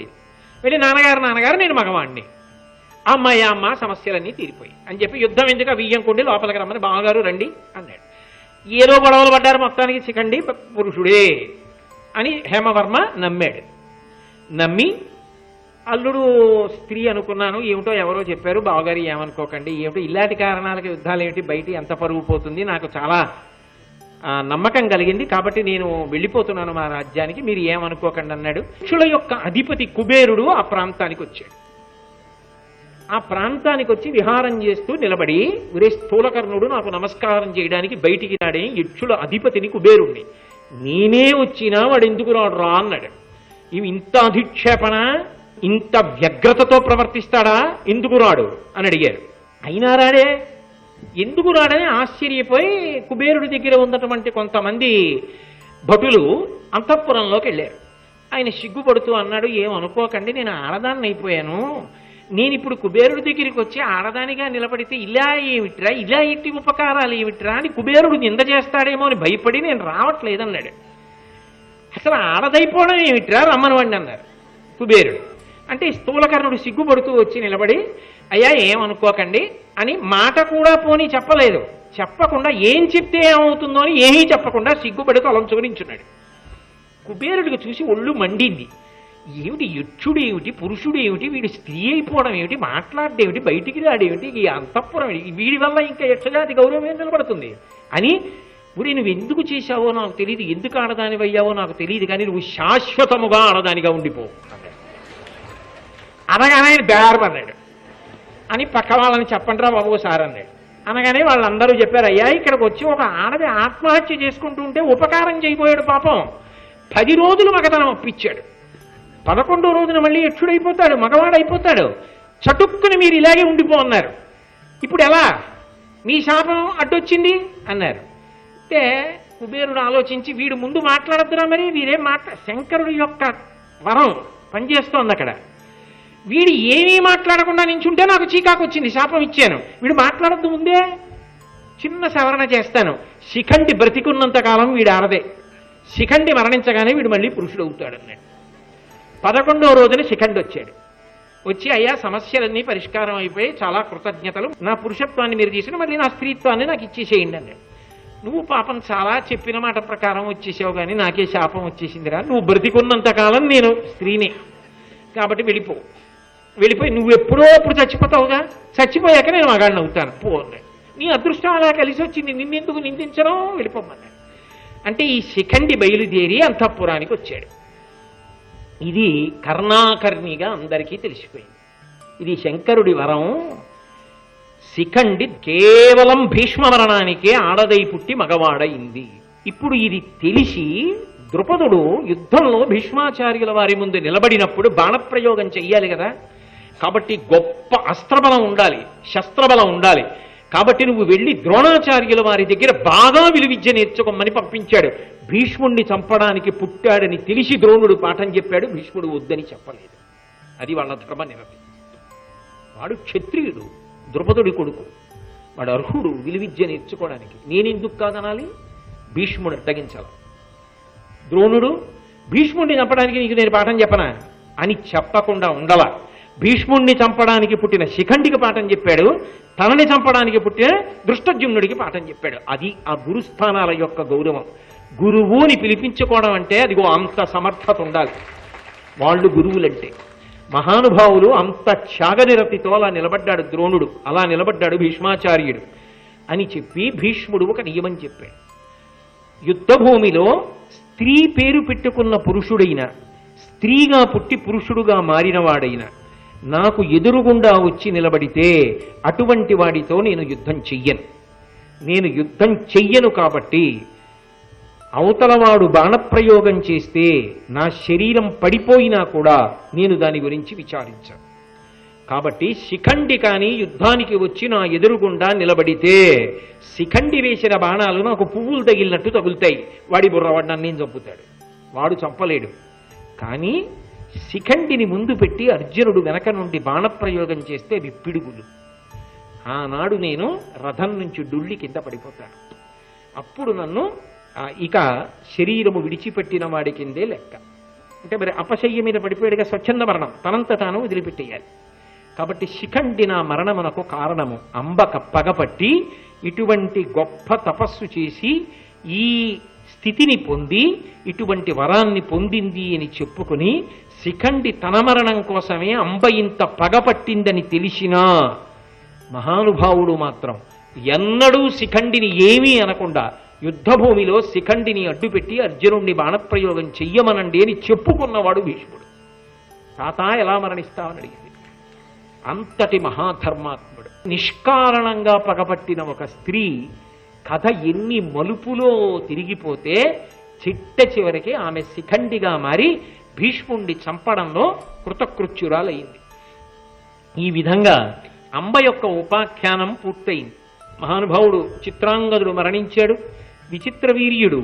వెళ్ళి నాన్నగారు నేను మగవాణ్ణి, అమ్మ సమస్యలన్నీ తీరిపోయి అని చెప్పి యుద్ధం ఎందుకు బియ్యం కొండి లోపలికి రమ్మని బావగారు రండి అన్నాడు. ఏదో గొడవలు పడ్డారు, మొత్తానికి శిఖండి పురుషుడే అని హేమవర్మ నమ్మాడు. నమ్మి అల్లుడు స్త్రీ అనుకున్నాను, ఏమిటో ఎవరో చెప్పారు, బావగారు ఏమనుకోకండి, ఏమిటో ఇలాంటి కారణాలకి యుద్ధాలు ఏమిటి, బయట ఎంత పరుగు పోతుంది, నాకు చాలా నమ్మకం కలిగింది, కాబట్టి నేను వెళ్ళిపోతున్నాను మా రాజ్యానికి, మీరు ఏమనుకోకండి అన్నాడు. యక్షుల యొక్క అధిపతి కుబేరుడు ఆ ప్రాంతానికి వచ్చాడు. ఆ ప్రాంతానికి వచ్చి విహారం చేస్తూ నిలబడి, ఒరే స్థూలకర్ణుడు నాకు నమస్కారం చేయడానికి బయటికి రాడే యక్షుల అధిపతిని కుబేరుణ్ణి, నేనే వచ్చినా వాడు ఎందుకు రాడు రా అన్నాడు. ఇవి ఇంత అధిక్షేపణ, ఇంత వ్యగ్రతతో ప్రవర్తిస్తాడా, ఎందుకు రాడు అని అడిగారు. అయినా రాడే, ఎందుకు రాడని ఆశ్చర్యపోయి కుబేరుడి దగ్గర ఉన్నటువంటి కొంతమంది భటులు అంతఃపురంలోకి వెళ్ళారు. ఆయన సిగ్గుపడుతూ అన్నాడు, ఏమనుకోకండి, నేను ఆడదాన్ని అయిపోయాను, నేను ఇప్పుడు కుబేరుడి దగ్గరికి వచ్చి ఆడదానిగా నిలబడితే ఇలా ఏమిట్రా, ఇలా ఎట్టి ఉపకారాలు ఏమిట్రా అని కుబేరుడు నింద చేస్తాడేమో అని భయపడి నేను రావట్లేదన్నాడు. అసలు ఆడదైపోవడం ఏమిట్రా, రమ్మనవండి అన్నారు కుబేరుడు. అంటే స్థూలకర్ణుడు సిగ్గుపడుతూ వచ్చి నిలబడి, అయ్యా ఏమనుకోకండి అని మాట కూడా పోనీ చెప్పలేదు. చెప్పకుండా ఏం చెప్తే ఏమవుతుందో అని ఏమీ చెప్పకుండా సిగ్గుపడి తలంచుకుని నించున్నాడు. కుబేరుడికి చూసి ఒళ్ళు మండింది. ఏమిటి యక్షుడు ఏమిటి, పురుషుడు ఏమిటి, వీడి స్త్రీ అయిపోవడం ఏమిటి, మాట్లాడేమిటి, బయటికి రాడేమిటి, ఈ అంతఃపురం ఏమిటి, వీడి వల్ల ఇంకా యక్షజాతి గౌరవం ఏం నిలబడుతుంది అని, ఇప్పుడు నువ్వు ఎందుకు చేశావో నాకు తెలియదు, ఎందుకు ఆడదానివయ్యావో నాకు తెలియదు, కానీ నువ్వు శాశ్వతముగా ఆడదానిగా ఉండిపో అన్నాడు. అనగానే ఆయన బేరమన్నాడు. అని పక్క వాళ్ళని చెప్పండిరా బాబు సార్ అన్నాడు. అనగానే వాళ్ళందరూ చెప్పారు, అయ్యా ఇక్కడికి వచ్చి ఒక ఆడది ఆత్మహత్య చేసుకుంటూ ఉంటే ఉపకారం చేయబోయాడు పాపం, 10 రోజులు మగతనం ఒప్పించాడు, 11వ రోజున మళ్ళీ యక్షుడైపోతాడు, మగవాడైపోతాడు, చటుక్కుని మీరు ఇలాగే ఉండిపో అన్నారు. ఇప్పుడు ఎలా, మీ శాపం అడ్డొచ్చింది అన్నారు. అంటే కుబేరుడు ఆలోచించి, వీడు ముందు మాట్లాడద్దురా, మరి వీరేం శంకరుడి యొక్క వరం పనిచేస్తోంది అక్కడ, వీడు ఏమీ మాట్లాడకుండా నించుంటే నాకు చీకాకు వచ్చింది, శాపం ఇచ్చాను, వీడు మాట్లాడద్దు ముందే, చిన్న సవరణ చేస్తాను, శిఖండి బ్రతికున్నంత కాలం వీడు ఆడదే, శిఖండి మరణించగానే వీడు మళ్ళీ పురుషుడు అవుతాడు అన్నాడు. 11వ రోజున శిఖండి వచ్చాడు. వచ్చి, అయ్యా సమస్యలన్నీ పరిష్కారం అయిపోయి చాలా కృతజ్ఞతలు, నా పురుషత్వాన్ని మీరు తీసుకుని మళ్ళీ నా స్త్రీత్వాన్ని నాకు ఇచ్చేసేయండి అన్నాడు. నువ్వు పాపం చాలా చెప్పిన మాట ప్రకారం వచ్చేసావు, కానీ నాకే శాపం వచ్చేసిందిరా, నువ్వు బ్రతికున్నంత కాలం నేను స్త్రీనే, కాబట్టి వెళ్ళిపోయి నువ్వు ఎప్పుడో అప్పుడు చచ్చిపోతావుగా, చచ్చిపోయాక నేను మగాడిని అవుతాను పో అన్నాడు. నీ అదృష్టం అలా కలిసి వచ్చింది, నిన్నెందుకు నిందించడం, వెళ్ళిపోమన్నాడు. అంటే ఈ శిఖండి బయలుదేరి అంతఃపురానికి వచ్చాడు. ఇది కర్ణాకర్ణిగా అందరికీ తెలిసిపోయింది. ఇది శంకరుడి వరం. శిఖండి కేవలం భీష్మవరణానికే ఆడదై పుట్టి మగవాడయింది. ఇప్పుడు ఇది తెలిసి ద్రుపదుడు యుద్ధంలో భీష్మాచార్యుల వారి ముందు నిలబడినప్పుడు బాణప్రయోగం చెయ్యాలి కదా, కాబట్టి గొప్ప అస్త్రబలం ఉండాలి, శస్త్రబలం ఉండాలి. కాబట్టి నువ్వు వెళ్ళి ద్రోణాచార్యుల వారి దగ్గర బాగా విలువిద్య నేర్చుకోమని పంపించాడు. భీష్ముణ్ణి చంపడానికి పుట్టాడని తెలిసి ద్రోణుడు పాఠం చెప్పాడు, భీష్ముడు వద్దని చెప్పలేదు. అది వాళ్ళ ధర్మ నిరతి. వాడు క్షత్రియుడు, ద్రుపదుడి కొడుకు, వాడు అర్హుడు విలువిద్య నేర్చుకోవడానికి. నేనెందుకు కాదనాలి, భీష్ముడు అడ్డగించాలి. ద్రోణుడు భీష్ముడిని చంపడానికి నీకు నేను పాఠం చెప్పనా అని చెప్పకుండా ఉండలా. భీష్ముడిని చంపడానికి పుట్టిన శిఖండికి పాఠం చెప్పాడు, తనని చంపడానికి పుట్టిన దృష్టద్యుమ్నుడికి పాఠం చెప్పాడు. అది ఆ గురుస్థానాల యొక్క గౌరవం. గురువుని పిలిపించుకోవడం అంటే అదిగో అంత సమర్థత ఉండాలి. వాళ్ళు గురువులంటే మహానుభావులు. అంత త్యాగనిరతితో అలా నిలబడ్డాడు ద్రోణుడు, అలా నిలబడ్డాడు భీష్మాచార్యుడు అని చెప్పి భీష్ముడు ఒక నియమం చెప్పాడు. యుద్ధభూమిలో స్త్రీ పేరు పెట్టుకున్న పురుషుడైన, స్త్రీగా పుట్టి పురుషుడుగా మారినవాడైన నాకు ఎదురుగుండా వచ్చి నిలబడితే అటువంటి వాడితో నేను యుద్ధం చెయ్యను. నేను యుద్ధం చెయ్యను కాబట్టి అవతలవాడు బాణప్రయోగం చేస్తే నా శరీరం పడిపోయినా కూడా నేను దాని గురించి విచారించాను. కాబట్టి శిఖండి కానీ యుద్ధానికి వచ్చి నా ఎదురుగుండా నిలబడితే శిఖండి వేసిన బాణాలు నాకు పువ్వులు తగిలినట్టు తగులుతాయి. వాడి బుర్రవాడు నన్నేం చంపుతాడు, వాడు చంపలేడు. కానీ శిఖండిని ముందు పెట్టి అర్జునుడు వెనక నుండి బాణప్రయోగం చేస్తే అవి పిడుగులు. ఆనాడు నేను రథం నుంచి డుళ్ళి కింద పడిపోతాను. అప్పుడు నన్ను ఇక శరీరము విడిచిపెట్టిన వాడి కిందే లెక్క. అంటే మరి అపశయ్య మీద పడిపోయాడుగా, స్వచ్ఛంద మరణం, తనంత తాను వదిలిపెట్టేయాలి. కాబట్టి శిఖండి నా మరణమునకు కారణము. అంబక పగపట్టి ఇటువంటి గొప్ప తపస్సు చేసి ఈ స్థితిని పొంది ఇటువంటి వరాన్ని పొందింది అని చెప్పుకుని శిఖండి తన మరణం కోసమే అంబ ఇంత పగపట్టిందని తెలిసినా మహానుభావుడు మాత్రం ఎన్నడూ శిఖండిని ఏమీ అనకుండా యుద్ధభూమిలో శిఖండిని అడ్డుపెట్టి అర్జునుడిని బాణప్రయోగం చెయ్యమనండి అని చెప్పుకున్నవాడు భీష్ముడు. తాత ఎలా మరణిస్తావని అడిగింది. అంతటి మహాధర్మాత్ముడు. నిష్కారణంగా పగపట్టిన ఒక స్త్రీ కథ ఎన్ని మలుపులో తిరిగిపోతే చిట్ట చివరికి ఆమె శిఖండిగా మారి భీష్ముణ్ణి చంపడంలో కృతకృత్యురాలయ్యింది. ఈ విధంగా అంబ యొక్క ఉపాఖ్యానం పూర్తయింది. మహానుభావుడు చిత్రాంగదుడు మరణించాడు. విచిత్ర వీర్యుడు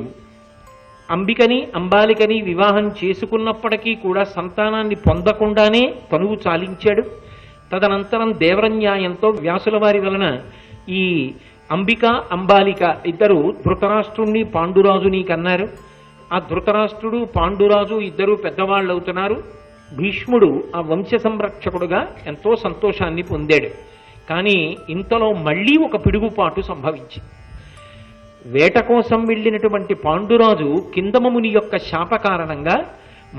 అంబికని అంబాలికని వివాహం చేసుకున్నప్పటికీ కూడా సంతానాన్ని పొందకుండానే తనువు చాలించాడు. తదనంతరం దేవరన్యాయంతో వ్యాసుల వారి వలన ఈ అంబిక అంబాలిక ఇద్దరు ధృతరాష్ట్రుణ్ణి పాండురాజుని కన్నారు. ఆ ధృతరాష్ట్రుడు పాండురాజు ఇద్దరు పెద్దవాళ్ళు అవుతున్నారు. భీష్ముడు ఆ వంశ సంరక్షకుడుగా ఎంతో సంతోషాన్ని పొందాడు. కానీ ఇంతలో మళ్లీ ఒక పిడుగుపాటు సంభవించింది. వేట కోసం వెళ్ళినటువంటి పాండురాజు కిందమముని యొక్క శాప కారణంగా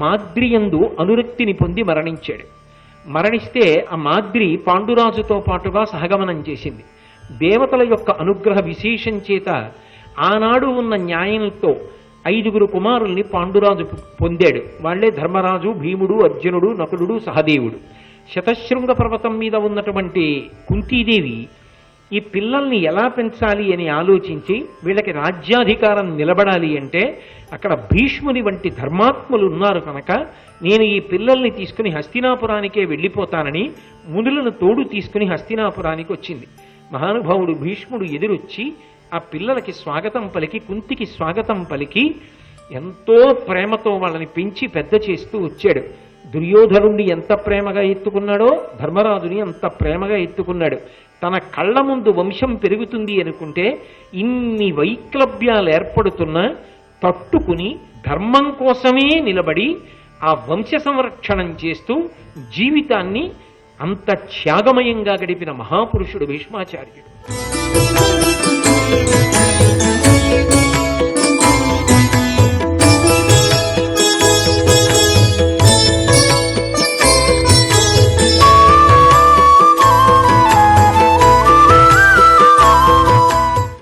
మాద్రియందు అనురక్తిని పొంది మరణించాడు. మరణిస్తే ఆ మాద్రి పాండురాజుతో పాటుగా సహగమనం చేసింది. దేవతల యొక్క అనుగ్రహ విశేషం చేత ఆనాడు ఉన్న న్యాయంతో 5 కుమారుల్ని పాండురాజు పొందాడు. వాళ్లే ధర్మరాజు, భీముడు, అర్జునుడు, నకులుడు, సహదేవుడు. శతశృంగ పర్వతం మీద ఉన్నటువంటి కుంతీదేవి ఈ పిల్లల్ని ఎలా పెంచాలి అని ఆలోచించి వీళ్ళకి రాజ్యాధికారం నిలబడాలి అంటే అక్కడ భీష్ముని వంటి ధర్మాత్ములు ఉన్నారు కనుక నేను ఈ పిల్లల్ని తీసుకుని హస్తినాపురానికే వెళ్ళిపోతానని మునులను తోడు తీసుకుని హస్తినాపురానికి వచ్చింది. మహానుభావుడు భీష్ముడు ఎదురొచ్చి ఆ పిల్లలకి స్వాగతం పలికి, కుంతికి స్వాగతం పలికి ఎంతో ప్రేమతో వాళ్ళని పెంచి పెద్ద చేస్తూ వచ్చాడు. దుర్యోధనుణ్ణి ఎంత ప్రేమగా ఎత్తుకున్నాడో ధర్మరాజుని అంత ప్రేమగా ఎత్తుకున్నాడు. తన కళ్ళ ముందు వంశం పెరుగుతుంది అనుకుంటే ఇన్ని వైక్లభ్యాలు ఏర్పడుతున్నా తట్టుకుని ధర్మం కోసమే నిలబడి ఆ వంశ సంరక్షణం చేస్తూ జీవితాన్ని అంత త్యాగమయంగా గడిపిన మహాపురుషుడు భీష్మాచార్యుడు.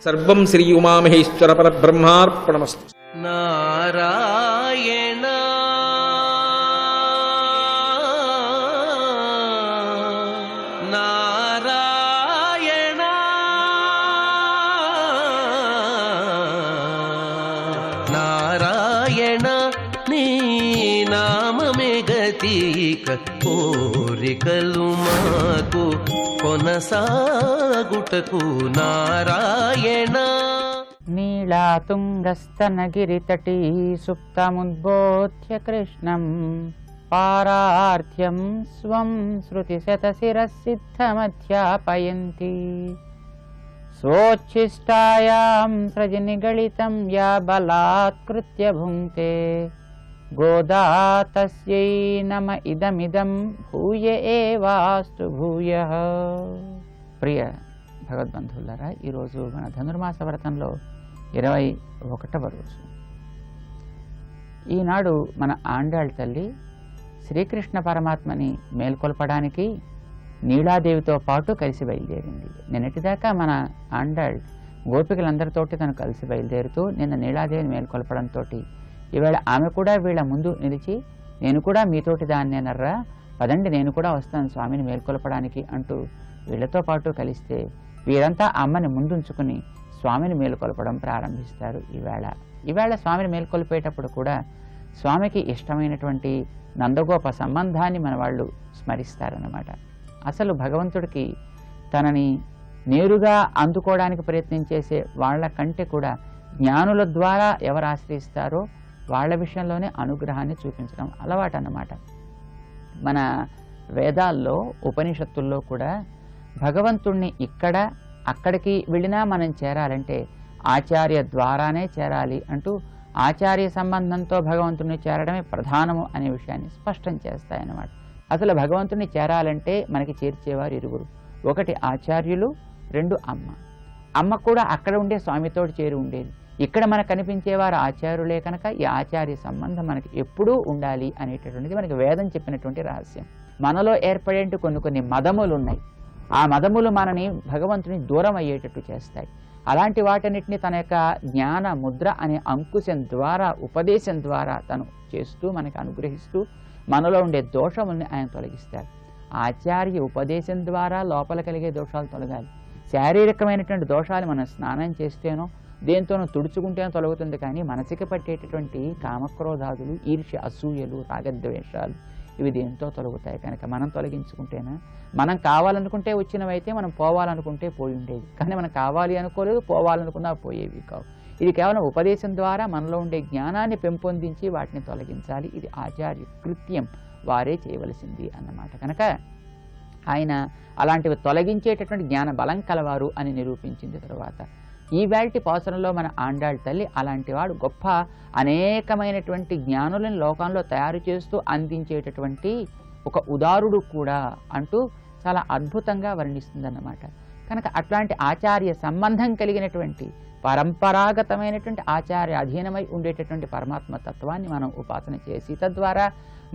సర్వం శ్రీ ఉమామహేశ్వర పరబ్రహ్మార్పణమస్తు. నారాయణ నారాయణ నారాయణ నీ నామమే గతిక కోరికలు మాకు కొనసాగుటకు నారాయణ. నీళాతుంగస్తనగిరితటీ సుప్తముద్బోధ్య కృష్ణం పారార్థ్యం స్వం శృతిశతశిరసిద్ధమధ్యాపయంతి స్వోచ్ఛిష్టాయాం సృజనిగళితం యా బలాత్కృత్య భుంక్తే గోదా తస్యై నమ ఇదమిదం భూయ ఏవాస్తు భూయః. ప్రియ భగవద్బంధువులారా, ఈరోజు మన ధనుర్మాస వ్రతంలో 21వ రోజు. ఈనాడు మన ఆండాళ్ తల్లి శ్రీకృష్ణ పరమాత్మని మేల్కొల్పడానికి నీలాదేవితో పాటు కలిసి బయలుదేరింది. నిన్నటిదాకా మన ఆండాళ్ గోపికలందరితోటి తను కలిసి బయలుదేరుతూ నిన్న నీలాదేవిని మేల్కొల్పడంతో ఈవేళ ఆమె కూడా వీళ్ళ ముందు నిలిచి నేను కూడా మీతోటి దాన్నేనర్రా, పదండి నేను కూడా వస్తాను స్వామిని మేల్కొల్పడానికి అంటూ వీళ్ళతో పాటు కలిస్తే వీరంతా అమ్మని ముందుంచుకుని స్వామిని మేల్కొల్పడం ప్రారంభిస్తారు. ఈవేళ స్వామిని మేల్కొల్పేటప్పుడు కూడా స్వామికి ఇష్టమైనటువంటి నందగోప సంబంధాన్ని మన వాళ్ళు స్మరిస్తారన్నమాట. అసలు భగవంతుడికి తనని నేరుగా అందుకోవడానికి ప్రయత్నం చేసే వాళ్ళ కంటే కూడా జ్ఞానుల ద్వారా ఎవరు ఆశ్రయిస్తారో వాళ్ళ విషయంలోనే అనుగ్రహాన్ని చూపించడం అలవాటు అన్నమాట. మన వేదాల్లో ఉపనిషత్తుల్లో కూడా భగవంతుణ్ణి ఇక్కడ అక్కడికి వెళ్ళినా మనం చేరాలంటే ఆచార్య ద్వారానే చేరాలి అంటూ ఆచార్య సంబంధంతో భగవంతుణ్ణి చేరడమే ప్రధానము అనే విషయాన్ని స్పష్టం చేస్తాయన్నమాట. అసలు భగవంతుణ్ణి చేరాలంటే మనకి చేర్చేవారు ఇరువురు, ఒకటి ఆచార్యులు, 2 అమ్మ. అమ్మ కూడా అక్కడ ఉండే స్వామితో చేరి ఉండేది. ఇక్కడ మనకు కనిపించేవారు ఆచార్యులే కనుక ఈ ఆచార్య సంబంధం మనకి ఎప్పుడూ ఉండాలి అనేటటువంటిది మనకి వేదం చెప్పినటువంటి రహస్యం. మనలో ఏర్పడే కొన్ని మదములు ఉన్నాయి. ఆ మదములు మనని భగవంతుని దూరం అయ్యేటట్టు చేస్తాయి. అలాంటి వాటన్నిటిని తన యొక్క జ్ఞాన ముద్ర అనే అంకుశం ద్వారా, ఉపదేశం ద్వారా తను చేస్తూ మనకి అనుగ్రహిస్తూ మనలో ఉండే దోషముల్ని ఆయన తొలగిస్తాడు. ఆచార్య ఉపదేశం ద్వారా లోపల కలిగే దోషాలు తొలగాలి. శారీరకమైనటువంటి దోషాలు మనం స్నానం చేస్తేనో దేంతోనో తుడుచుకుంటేనో తొలగుతుంది. కానీ మనసుకి పట్టేటటువంటి కామక్రోధాదులు, ఈర్ష్య, అసూయలు, రాగద్వేషాలు ఇవి దేంతో తొలగుతాయి. కనుక మనం తొలగించుకుంటేనా, మనం కావాలనుకుంటే వచ్చినవైతే మనం పోవాలనుకుంటే పోయి ఉండేది. కానీ మనం కావాలి అనుకోలేదు, పోవాలనుకున్నా పోయేవి కావు. ఇది కేవలం ఉపదేశం ద్వారా మనలో ఉండే జ్ఞానాన్ని పెంపొందించి వాటిని తొలగించాలి. ఇది ఆచార్య కృత్యం, వారే చేయవలసింది అన్నమాట. కనుక ఆయన అలాంటివి తొలగించేటటువంటి జ్ఞాన బలం కలవారు అని నిరూపించింది. తర్వాత ఈవేళటి పాసురంలో మన ఆండాళ్ తల్లి అలాంటి వాడు, గొప్ప అనేకమైనటువంటి జ్ఞానులను లోకంలో తయారు చేస్తూ అందించేటటువంటి ఒక ఉదారుడు కూడా అంటూ చాలా అద్భుతంగా వర్ణిస్తుందన్నమాట. కనుక అట్లాంటి ఆచార్య సంబంధం కలిగినటువంటి పరంపరాగతమైనటువంటి ఆచార్య అధీనమై ఉండేటటువంటి పరమాత్మ తత్వాన్ని మనం ఉపాసన చేసి తద్వారా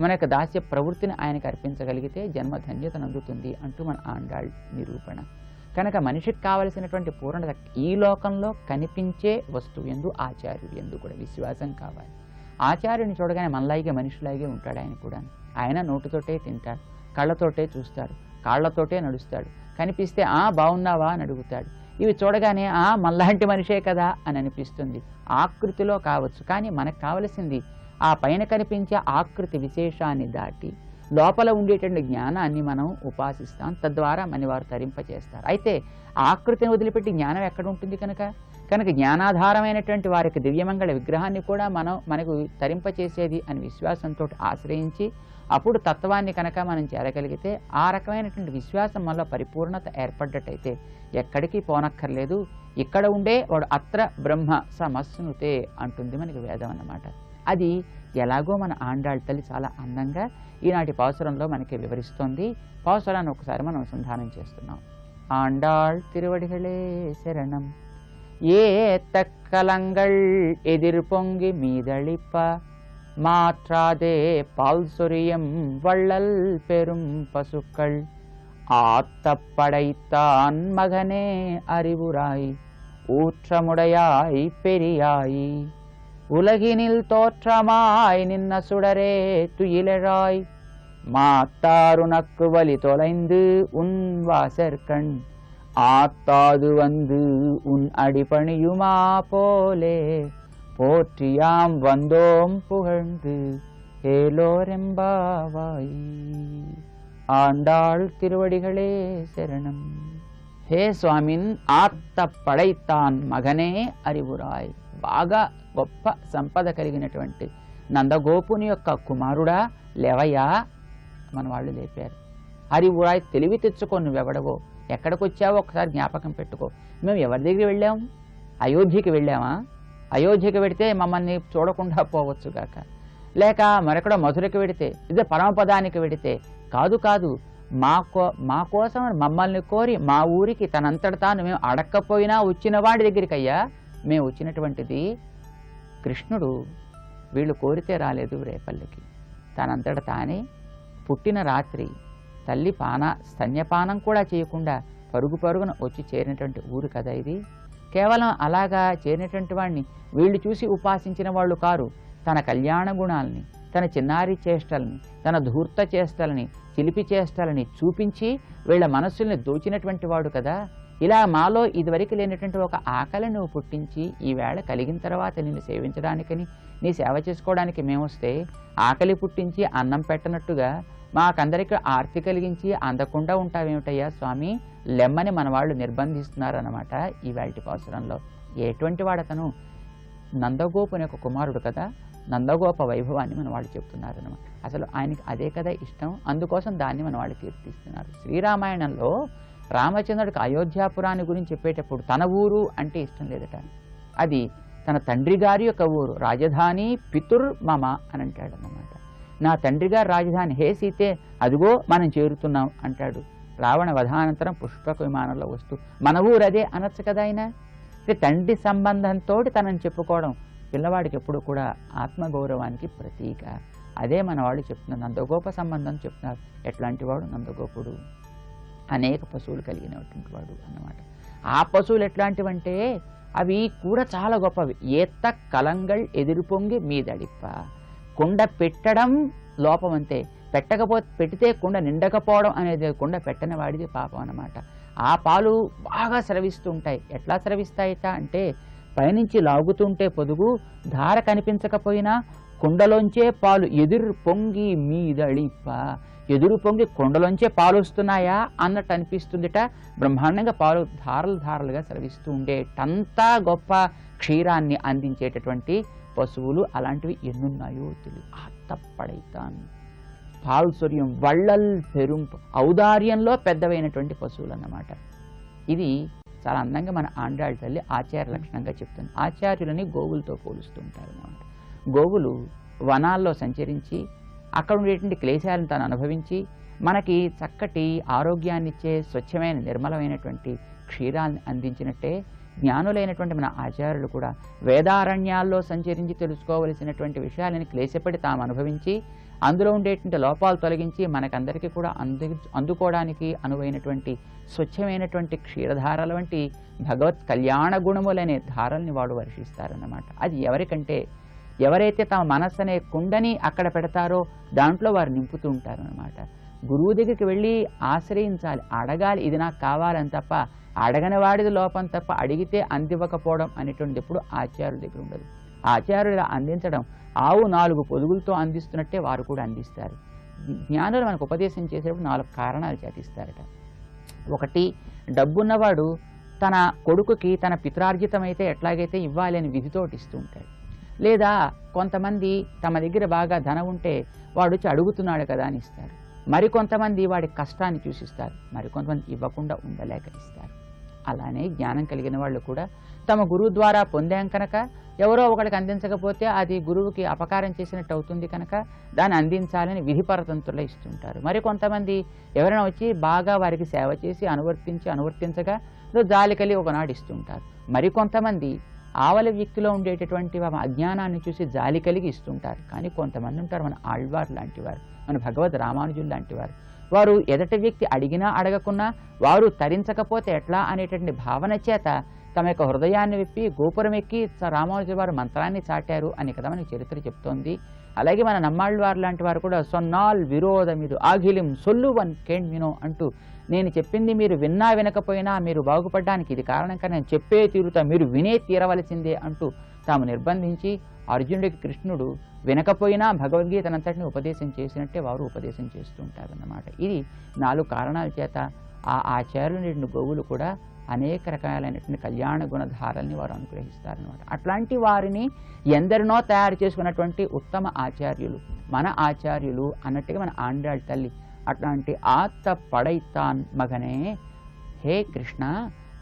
మన యొక్క దాస్య ప్రవృత్తిని ఆయనకు అర్పించగలిగితే జన్మధన్యతను అందుతుంది అంటూ మన ఆండాళ్ నిరూపణ. కనుక మనిషికి కావలసినటువంటి పూర్ణత ఈ లోకంలో కనిపించే వస్తువు ఎందు, ఆచార్యుడు ఎందు కూడా విశ్వాసం కావాలి. ఆచార్యుని చూడగానే మనలాగే మనిషిలాగే ఉంటాడు ఆయన కూడా. ఆయన నోటితోటే తింటాడు, కళ్ళతోటే చూస్తాడు, కాళ్లతోటే నడుస్తాడు. కనిపిస్తే బాగున్నావా అని అడుగుతాడు. ఇవి చూడగానే మనలాంటి మనిషే కదా అని అనిపిస్తుంది. ఆకృతిలో కావచ్చు, కానీ మనకు కావలసింది ఆ పైన కనిపించే ఆకృతి విశేషాన్ని దాటి లోపల ఉండేటువంటి జ్ఞానాన్ని మనం ఉపాసిస్తాం. తద్వారా మనవారు తరింపచేస్తారు. అయితే ఆకృతిని వదిలిపెట్టి జ్ఞానం ఎక్కడ ఉంటుంది కనుక జ్ఞానాధారమైనటువంటి వారికి దివ్యమంగళ విగ్రహాన్ని కూడా మనకు తరింపచేసేది అని విశ్వాసంతో ఆశ్రయించి అప్పుడు తత్వాన్ని కనుక మనం చేరగలిగితే ఆ రకమైనటువంటి విశ్వాసం వల్ల పరిపూర్ణత ఏర్పడ్డట్టయితే ఎక్కడికి పోనక్కర్లేదు. ఇక్కడ ఉండే వాడు అత్ర బ్రహ్మ సమస్నుతే అంటుంది మనకి వేదం అన్నమాట. అది ఎలాగో మన ఆండాళ్ తల్లి చాలా అందంగా ఈనాటి పాసురంలో మనకి వివరిస్తోంది. పాసురాన్ని ఒకసారి మనం అనుసంధానం చేస్తున్నాం. ఆండాళ్ తిరువడిகளே శరణం. ఏ తక్కలంగళ్ ఎదిర్ పొంగి మీదళిప్ప மாற்றாதே பால் சொரியம் வள்ளல் பெரும் பசுக்கள் ஆத்தப்படைத்தான் மகனே அறிவுராய் ஊற்றமுடையாய் பெரியாய் உலகினில் தோற்றமாய் நின்ன சுடரே துயிலழாய் மாத்தாருனக்கு வலி தொலைந்து உன் வாசற்கண் ஆத்தாது வந்து உன் அடிபணியுமா போலே போற்றியாம் வந்தோம் புகழ்ந்து ஏலோரெம்பாவாய். ஆண்டாள் திருவடிகளே శరణం. హే స్వామిన్ ఆత్త పడైతాన్ మగనే అరివురాయ్. బాగా గొప్ప సంపద కలిగినటువంటి నందగోపుని యొక్క కుమారుడా లేవయ్యా. మన వాళ్ళు లేపారు. అరివురాయ్, తెలివి తెచ్చుకో, నువ్వెవడవో, ఎక్కడికి వచ్చావో ఒకసారి జ్ఞాపకం పెట్టుకో. మేము ఎవరి దగ్గరికి వెళ్ళాం? అయోధ్యకి వెళ్ళామా? అయోధ్యకి వెడితే మమ్మల్ని చూడకుండా పోవచ్చుగాక, లేక మరొకడ మధురకి వెడితే, ఇదే పరమపదానికి వెడితే కాదు మా కోసం మమ్మల్ని కోరి మా ఊరికి తనంతట తాను మేము అడక్కపోయినా వచ్చిన వాడి దగ్గరికి అయ్యా మేము వచ్చినటువంటిది. కృష్ణుడు వీళ్ళు కోరితే రాలేదు రేపల్లికి. తనంతట తానే పుట్టిన రాత్రి తల్లి స్తన్యపానం కూడా చేయకుండా పరుగున వచ్చి చేరినటువంటి ఊరు కదా ఇది. కేవలం అలాగా చేరినటువంటి వాడిని వీళ్ళు చూసి ఉపాసించిన వాళ్ళు కారు. తన కళ్యాణ గుణాలని, తన చిన్నారి చేష్టలని, తన ధూర్త చేష్టలని, చిలిపి చేష్టలని చూపించి వీళ్ళ మనస్సుల్ని దోచినటువంటి వాడు కదా. ఇలా మాలో ఇదివరకు లేనటువంటి ఒక ఆకలి నువ్వు పుట్టించి ఈవేళ కలిగిన తర్వాత నిన్ను సేవించడానికని, నీ సేవ చేసుకోవడానికి మేమొస్తే ఆకలి పుట్టించి అన్నం పెట్టనట్టుగా మాకందరికి ఆర్తి కలిగించి అందకుండా ఉంటావేమిటయ్యా స్వామి, లెమ్మని మన వాళ్ళు నిర్బంధిస్తున్నారన్నమాట ఈవేళటి పాసురంలో. ఎటువంటి వాడతను? నందగోపుని యొక్క కుమారుడు కదా. నందగోప వైభవాన్ని మన వాళ్ళు చెప్తున్నారన్నమాట. అసలు ఆయనకి అదే కదా ఇష్టం, అందుకోసం దాన్ని మన వాళ్ళు కీర్తిస్తున్నారు. శ్రీరామాయణంలో రామచంద్రుడికి అయోధ్యాపురాన్ని గురించి చెప్పేటప్పుడు తన ఊరు అంటే ఇష్టం లేదట. అది తన తండ్రి గారి యొక్క ఊరు, రాజధాని పితుర్ మమ అని అంటాడు అన్నమాట. నా తండ్రి గారి రాజధాని, హే సీతే అదిగో మనం చేరుతున్నాం అంటాడు. రావణ వధానంతరం పుష్పక విమానంలో వస్తూ మన ఊరు అదే అనొచ్చు కదా ఆయన. తండ్రి సంబంధంతో తనని చెప్పుకోవడం పిల్లవాడికి ఎప్పుడు కూడా ఆత్మగౌరవానికి ప్రతీక. అదే మన వాళ్ళు చెప్తున్నారు. నందగోప సంబంధం చెప్తున్నారు. ఎట్లాంటి వాడు నందగోపుడు? అనేక పశువులు కలిగినటువంటి వాడు అన్నమాట. ఆ పశువులు ఎట్లాంటివంటే అవి కూడా చాలా గొప్పవి. ఏత్త కలంగల్ ఎదురుపొంగి మీదడిప్ప. కుండ పెట్టడం లోపం అంతే, పెడితే కుండ నిండకపోవడం అనేది కుండ పెట్టని వాడిది పాపం అన్నమాట. ఆ పాలు బాగా స్రవిస్తూ ఉంటాయి. ఎట్లా స్రవిస్తాయిట అంటే పైనుంచి లాగుతుంటే పొదుగు ధార కనిపించకపోయినా కుండలోంచే పాలు ఎదురు పొంగి మీదడిప్ప. ఎదురు పొంగి కుండలోంచే పాలు వస్తున్నాయా అన్నట్టు అనిపిస్తుందిట. బ్రహ్మాండంగా పాలు ధారలు ధారలుగా స్రవిస్తూ ఉండేటంతా గొప్ప క్షీరాన్ని అందించేటటువంటి పశువులు అలాంటివి ఎన్నున్నాయో తెలియదు. ఆత్తపడైతాను పాల్సొరియం వళ్ళల్ పెరుం ఔదార్యంలో పెద్దవైనటువంటి పశువులు అన్నమాట. ఇది చాలా అందంగా మన ఆండాళ్ళ తల్లి ఆచార్య లక్షణంగా చెప్తుంది. ఆచార్యులని గోవులతో పోలుస్తూ ఉంటారు అన్నమాట. గోవులు వనాల్లో సంచరించి అక్కడ ఉండేటువంటి క్లేశాలను తాను అనుభవించి మనకి చక్కటి ఆరోగ్యాన్నిచ్చే స్వచ్ఛమైన నిర్మలమైనటువంటి క్షీరాన్ని అందించినట్టే జ్ఞానులైనటువంటి మన ఆచార్యులు కూడా వేదారణ్యాల్లో సంచరించి తెలుసుకోవలసినటువంటి విషయాలని క్లేశపడి తాము అనుభవించి అందులో ఉండేటువంటి లోపాలు తొలగించి మనకందరికీ కూడా అందుకోవడానికి అనువైనటువంటి స్వచ్ఛమైనటువంటి క్షీరధారల వంటి భగవత్ కళ్యాణ గుణములనే ధారల్ని వాడు వర్షిస్తారన్నమాట. అది ఎవరికంటే ఎవరైతే తమ మనస్సు అనే కుండని అక్కడ పెడతారో దాంట్లో వారు నింపుతూ ఉంటారు అన్నమాట. గురువు దగ్గరికి వెళ్ళి ఆశ్రయించాలి, అడగాలి, ఇది నాకు కావాలని తప్ప అడగని వాడిది లోపం తప్ప అడిగితే అందివ్వకపోవడం అనేటువంటిది ఎప్పుడు ఆచార్యుల దగ్గర ఉండదు. ఆచార్యులు అందించడం ఆవు 4 పొదుగులతో అందిస్తున్నట్టే వారు కూడా అందిస్తారు. జ్ఞానులు మనకు ఉపదేశం చేసేటప్పుడు 4 కారణాలు చేతిస్తారట. ఒకటి, డబ్బున్నవాడు తన కొడుకుకి తన పిత్రార్జితమైతే ఎట్లాగైతే ఇవ్వాలి అని విధితోటి ఇస్తూ ఉంటాడు. లేదా కొంతమంది తమ దగ్గర బాగా ధనం ఉంటే వాడు వచ్చి అడుగుతున్నాడు కదా అని ఇస్తారు. మరికొంతమంది వాడి కష్టాన్ని చూసిస్తారు, మరికొంతమంది ఇవ్వకుండా ఉండలేక ఇస్తారు. అలానే జ్ఞానం కలిగిన వాళ్ళు కూడా తమ గురువు ద్వారా పొందాం కనుక ఎవరో ఒకడికి అందించకపోతే అది గురువుకి అపకారం చేసినట్టు అవుతుంది కనుక దాన్ని అందించాలని విధిపరతంతుల్లో ఇస్తుంటారు. మరికొంతమంది ఎవరైనా వచ్చి బాగా వారికి సేవ చేసి అనువర్తించగా జాలికలి ఒకనాడు ఇస్తుంటారు. మరికొంతమంది ఆవల వ్యక్తిలో ఉండేటటువంటి అజ్ఞానాన్ని చూసి జాలి కలిగి ఇస్తుంటారు. కానీ కొంతమంది ఉంటారు మన ఆళ్వార్ లాంటి వారు, మన భగవద్ రామానుజులు లాంటి వారు. వారు ఎదటి వ్యక్తి అడిగినా అడగకున్నా వారు తరించకపోతే ఎట్లా అనేటువంటి భావన చేత తమ యొక్క హృదయాన్ని విప్పి గోపురం ఎక్కి రామానుజుల వారు మంత్రాన్ని చాటారు అని కదా మనకి చరిత్ర చెప్తోంది. అలాగే మన నమ్మాళ్ళవారు లాంటి వారు కూడా సొన్నాల్ విరోధమిదు ఆగిలిం సొల్లువన్ కేణ్మినో అంటూ నేను చెప్పింది మీరు విన్నా వినకపోయినా మీరు బాగుపడడానికి ఇది కారణం కానీ నేను చెప్పే తీరుతా, మీరు వినే తీరవలసిందే అంటూ తాము నిర్బంధించి అర్జునుడికి కృష్ణుడు వినకపోయినా భగవద్గీతనంతటిని ఉపదేశం చేసినట్టే వారు ఉపదేశం చేస్తూ ఉంటారన్నమాట. ఇది 4 కారణాల చేత ఆ ఆచార్యులు గోవులు కూడా అనేక రకాలైనటువంటి కళ్యాణ గుణధారల్ని వారు అనుగ్రహిస్తారనమాట. అట్లాంటి వారిని ఎందరినో తయారు చేసుకున్నటువంటి ఉత్తమ ఆచార్యులు మన ఆచార్యులు అన్నట్టుగా మన ఆండాళ్ళ తల్లి అట్లాంటి ఆత్త పడైతాన్ మగనే, హే కృష్ణ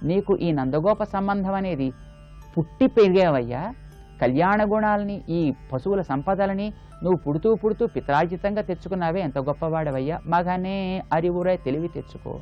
నీకు ఈ నందగోప సంబంధం అనేది పుట్టి పెరిగేవయ్యా. కళ్యాణ గుణాలని ఈ పశువుల సంపదలని నువ్వు పుడుతూ పుడుతూ పిత్రార్జితంగా తెచ్చుకున్నావే, ఎంత గొప్పవాడవయ్యా. మగనే అరివురై తెలివి తెచ్చుకో.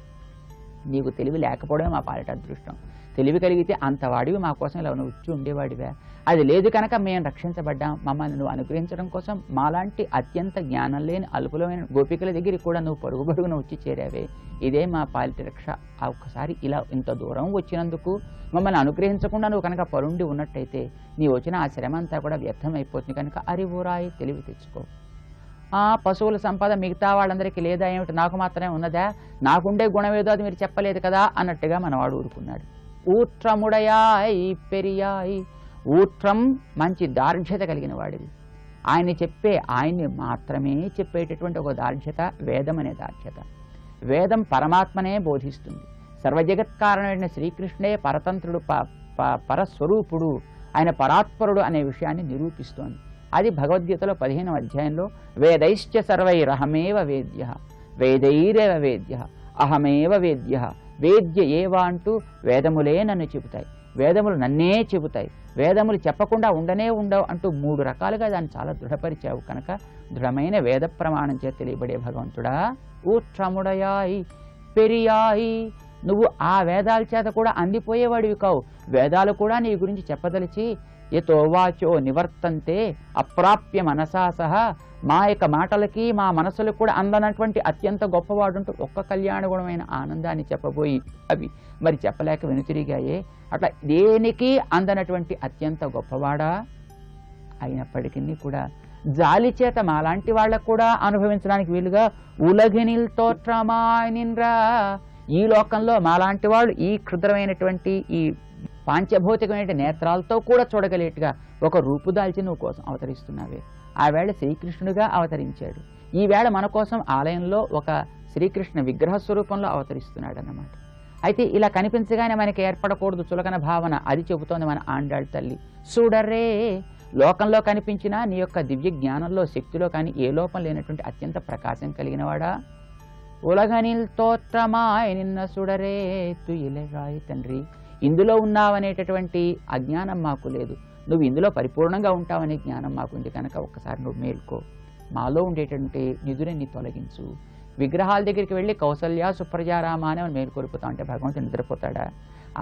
నీకు తెలివి లేకపోవడమే మా పాలిట అదృష్టం. తెలివి కలిగితే అంతవాడివి మా కోసం ఇలా నువ్వు వచ్చి ఉండేవాడివే. అది లేదు కనుక మేము రక్షించబడ్డాం. మమ్మల్ని నువ్వు అనుగ్రహించడం కోసం మాలాంటి అత్యంత జ్ఞానం లేని అల్పులమైన గోపికల దగ్గరికి కూడా నువ్వు పరుగున వచ్చి చేరావే. ఇదే మా పాలిట రక్ష. ఒక్కసారి ఇలా ఇంత దూరం వచ్చినందుకు మమ్మల్ని అనుగ్రహించకుండా నువ్వు కనుక పరుండి ఉన్నట్టయితే నీ వచ్చిన ఆ శ్రమ అంతా కూడా వ్యర్థమైపోతుంది. కనుక అరివురాయి తెలివి తెచ్చుకో. పశువుల సంపద మిగతా వాళ్ళందరికీ లేదా ఏమిటి, నాకు మాత్రమే ఉన్నదా, నాకుండే గుణమేదో అది మీరు చెప్పలేదు కదా అన్నట్టుగా మనవాడు ఊరుకున్నాడు. ఊట్రముడయాయ్ పెరియాయ్. ఊట్రం మంచి దార్ఢ్యత కలిగిన వాడివి. ఆయన్ని మాత్రమే చెప్పేటటువంటి ఒక దార్ఢ్యత వేదం అనే దార్ఢ్యత. వేదం పరమాత్మనే బోధిస్తుంది. సర్వజగత్కారణమైన శ్రీకృష్ణే పరతంత్రుడు, పరస్వరూపుడు, ఆయన పరాత్పరుడు అనే విషయాన్ని నిరూపిస్తోంది. అది భగవద్గీతలో 15వ అధ్యాయంలో వేదైశ్చ సర్వైరహమేవ వేద్య, వేదైరేవ వేద్య, అహమేవ వేద్య, వేద్య ఏవ అంటూ వేదములే నన్ను చెబుతాయి, వేదములు నన్నే చెబుతాయి, వేదములు చెప్పకుండా ఉండనే ఉండవు అంటూ 3 రకాలుగా దాన్ని చాలా దృఢపరిచావు కనుక దృఢమైన వేద ప్రమాణం చేత తెలియబడే భగవంతుడా ఊట్రముడయాయి పెరియాయి, నువ్వు ఆ వేదాల చేత కూడా అందిపోయేవాడివి కావు. వేదాలు కూడా నీ గురించి చెప్పదలిచి యతో వాచో నివర్తంతే అప్రాప్య మనసా సహా, మా యొక్క మాటలకి మా మనసులకు కూడా అందనటువంటి అత్యంత గొప్పవాడుంటూ ఒక్క కళ్యాణ గుణమైన ఆనందాన్ని చెప్పబోయి అవి మరి చెప్పలేక వెనుతిరిగాయే. అట్లా దేనికి అందనటువంటి అత్యంత గొప్పవాడా అయినప్పటికీ కూడా జాలి చేత మాలాంటి వాళ్ళకు కూడా అనుభవించడానికి వీలుగా ఉలగినిల్ తోట్రమానిన్రా, ఈ లోకంలో మాలాంటి వాళ్ళు ఈ క్షుద్రమైనటువంటి ఈ పాంచభౌతికమైన నేత్రాలతో కూడా చూడగలిగేట్టుగా ఒక రూపుదాల్చి నువ్వు కోసం అవతరిస్తున్నావే. ఆ వేళ శ్రీకృష్ణుడిగా అవతరించాడు, ఈ వేళ మన కోసం ఆలయంలో ఒక శ్రీకృష్ణ విగ్రహ స్వరూపంలో అవతరిస్తున్నాడు అన్నమాట. అయితే ఇలా కనిపించగానే మనకి ఏర్పడకూడదు చులకన భావన, అది చెబుతోంది మన ఆండాళ్ళ తల్లి. చూడరే, లోకంలో కనిపించిన నీ యొక్క దివ్య జ్ఞానంలో శక్తిలో కానీ ఏ లోపం లేనటువంటి అత్యంత ప్రకాశం కలిగినవాడా, ఉలగనిల్ తోత్రమాయ్ నిన్న సుడరే తుయిలరాయ్ తండ్రి, ఇందులో ఉన్నావనేటటువంటి అజ్ఞానం మాకు లేదు, నువ్వు ఇందులో పరిపూర్ణంగా ఉంటావనే జ్ఞానం మాకుంది కనుక ఒక్కసారి నువ్వు మేల్కో, మాలో ఉండేటువంటి నిధులని తొలగించు. విగ్రహాల దగ్గరికి వెళ్ళి కౌసల్య సుప్రజారామ అని మనం మేలుకొల్పుతాం అంటే భగవంతుడు నిద్రపోతాడా?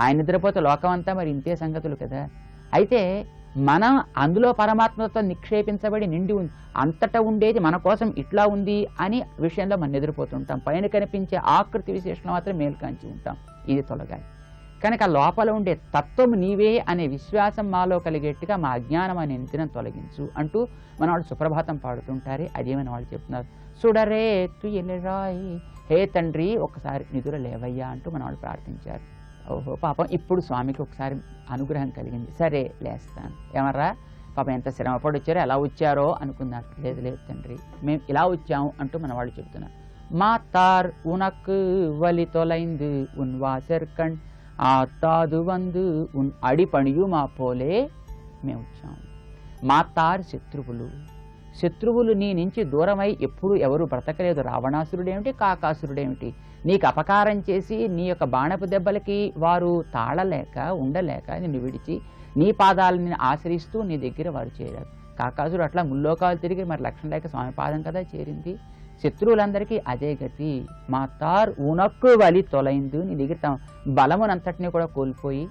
ఆయన నిద్రపోతే లోకం అంతా మరి ఇంతే సంగతులు కదా. అయితే మనం అందులో పరమాత్మతో నిక్షేపించబడి నిండి ఉంది, అంతటా ఉండేది మన కోసం ఇట్లా ఉంది అని విషయంలో మనం నిద్రపోతుంటాం. పైన కనిపించే ఆకృతి విశేషణ మాత్రం మేల్కాంచి ఉంటాం, ఇది తొలగాలి. కనుక లోపల ఉండే తత్వం నీవే అనే విశ్వాసం మాలో కలిగేట్టుగా మా అజ్ఞానం అనే నితిని తొలగించు అంటూ మన వాళ్ళు సుప్రభాతం పాడుతుంటారే, అదేమని వాళ్ళు చెప్తున్నారు. సుడరే తుయలరాయి, హే తండ్రి ఒక్కసారి నిధుల లేవయ్యా అంటూ మన వాళ్ళు ప్రార్థించారు. ఓహో పాపం ఇప్పుడు స్వామికి ఒకసారి అనుగ్రహం కలిగింది, సరే లేస్తాను. ఏమర్రా పాపం ఎంత శ్రమపడి వచ్చారో ఎలా వచ్చారో అనుకున్నారు. లేదు లేదు తండ్రి మేము ఇలా వచ్చాము అంటూ మన వాళ్ళు చెప్తున్నారు. మా తార్ ఉనక్ వలి తొలైందు ఉన్ వాసర్కండ్ ఆతాదు వందు ఉన్ అడిపణియు మా పోలే మేము వచ్చాము. మా తార్ శత్రువులు నీ నుంచి దూరమై ఎప్పుడు ఎవరు బ్రతకలేదు. రావణాసురుడేమిటి, కాకాసురుడేమిటి, నీకు అపకారం చేసి నీ యొక్క బాణపు దెబ్బలకి వారు తాళలేక ఉండలేక నిన్ను విడిచి నీ పాదాలని ఆశ్రయిస్తూ నీ దగ్గర వారు చేరారు. కాకాసురుడు అట్లా ముల్లోకాలు తిరిగి మరి లక్ష్యం లేక స్వామి పాదం కదా చేరింది. శత్రువులందరికీ అదే గతి. మా తార్ ఉనక్కు వలి తొలైందు, నీ దగ్గర తమ బలమునంతటినీ కూడా కోల్పోయి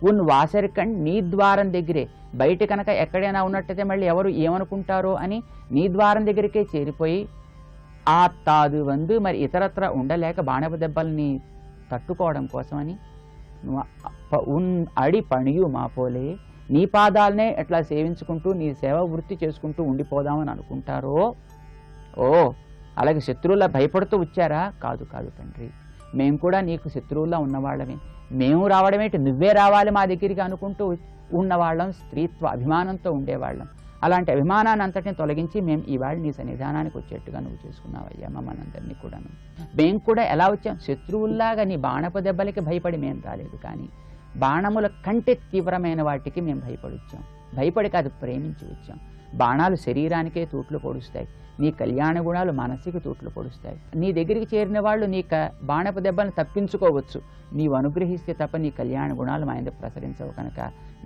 ఉన్ వాసరికండ్ నీ ద్వారం దగ్గరే, బయట కనుక ఎక్కడైనా ఉన్నట్టయితే మళ్ళీ ఎవరు ఏమనుకుంటారో అని నీ ద్వారం దగ్గరికే చేరిపోయి ఆ తాదు వందు మరి ఇతరత్ర ఉండలేక బాణపు దెబ్బల్ని తట్టుకోవడం కోసమని ఉన్ అడి పణియు మాపోలే, నీ పాదాలనే ఎట్లా సేవించుకుంటూ నీ సేవ వృత్తి చేసుకుంటూ ఉండిపోదామని అనుకుంటారో. ఓ అలాగే శత్రువులా భయపడుతూ వచ్చారా? కాదు కాదు తండ్రి, మేము కూడా నీకు శత్రువులా ఉన్నవాళ్ళమే, మేము రావడమేంటి నువ్వే రావాలి మా దగ్గరికి అనుకుంటూ ఉన్నవాళ్ళం, స్త్రీత్వ అభిమానంతో ఉండేవాళ్ళం. అలాంటి అభిమానాన్ని అంతటిని తొలగించి మేము ఈవాళ నీ సన్నిధానానికి వచ్చేట్టుగా నువ్వు చేసుకున్నావయ్యా మమ్మల్ని అందరినీ కూడాను. మేము కూడా ఎలా వచ్చాం, శత్రువుల్లాగా నీ బాణపు దెబ్బలకి భయపడి మేము రాలేదు, కానీ బాణముల కంటే తీవ్రమైన వాటికి మేము భయపడి వచ్చాం. భయపడి కాదు, ప్రేమించి వచ్చాం. బాణాలు శరీరానికే తూట్లు పొడుస్తాయి, నీ కళ్యాణ గుణాలు మనసుకి తూట్లు పొడుస్తాయి. నీ దగ్గరికి చేరిన వాళ్ళు నీ బాణపు దెబ్బను తప్పించుకోవచ్చు, నీవు అనుగ్రహిస్తే తప్ప నీ కళ్యాణ గుణాలు మా మీద ప్రసరించవు. కనుక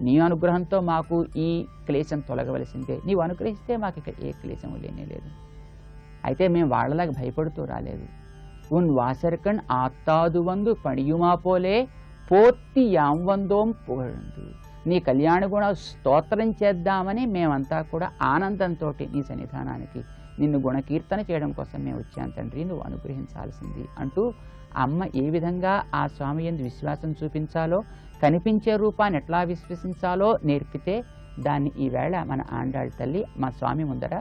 నీ అనుగ్రహంతో మాకు ఈ క్లేశం తొలగవలసిందే, నీవు అనుగ్రహిస్తే మాకు ఇక ఏ క్లేశము లేనే లేదు. అయితే మేము వాళ్ళలాగా భయపడుతూ రాలేదు. ఉన్ వాసర్కణ్ ఆత్తాదు వందు పణియుమా పోలే పోత్తి యాంవందోం పుగళందు, నీ కళ్యాణ గుణ స్తోత్రం చేద్దామని మేమంతా కూడా ఆనందంతో నీ సన్నిధానానికి నిన్ను గుణకీర్తన చేయడం కోసం మేము వచ్చాను తండ్రి, నువ్వు అనుగ్రహించాల్సింది అంటూ అమ్మ ఏ విధంగా ఆ స్వామి యందు విశ్వాసం చూపించాలో, కనిపించే రూపాన్ని ఎట్లా విశ్వసించాలో నేర్పితే దాన్ని ఈవేళ మన ఆండాళ్ళ తల్లి మా స్వామి ముందర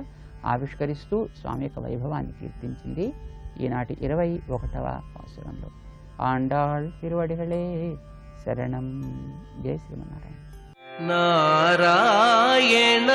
ఆవిష్కరిస్తూ స్వామి యొక్క వైభవాన్ని కీర్తించింది ఈనాటి 21వ పాసురంలో. ఆండాళ్ తిరువడిగళే శరణం. జై శ్రీమన్నారాయణ. నారాయణ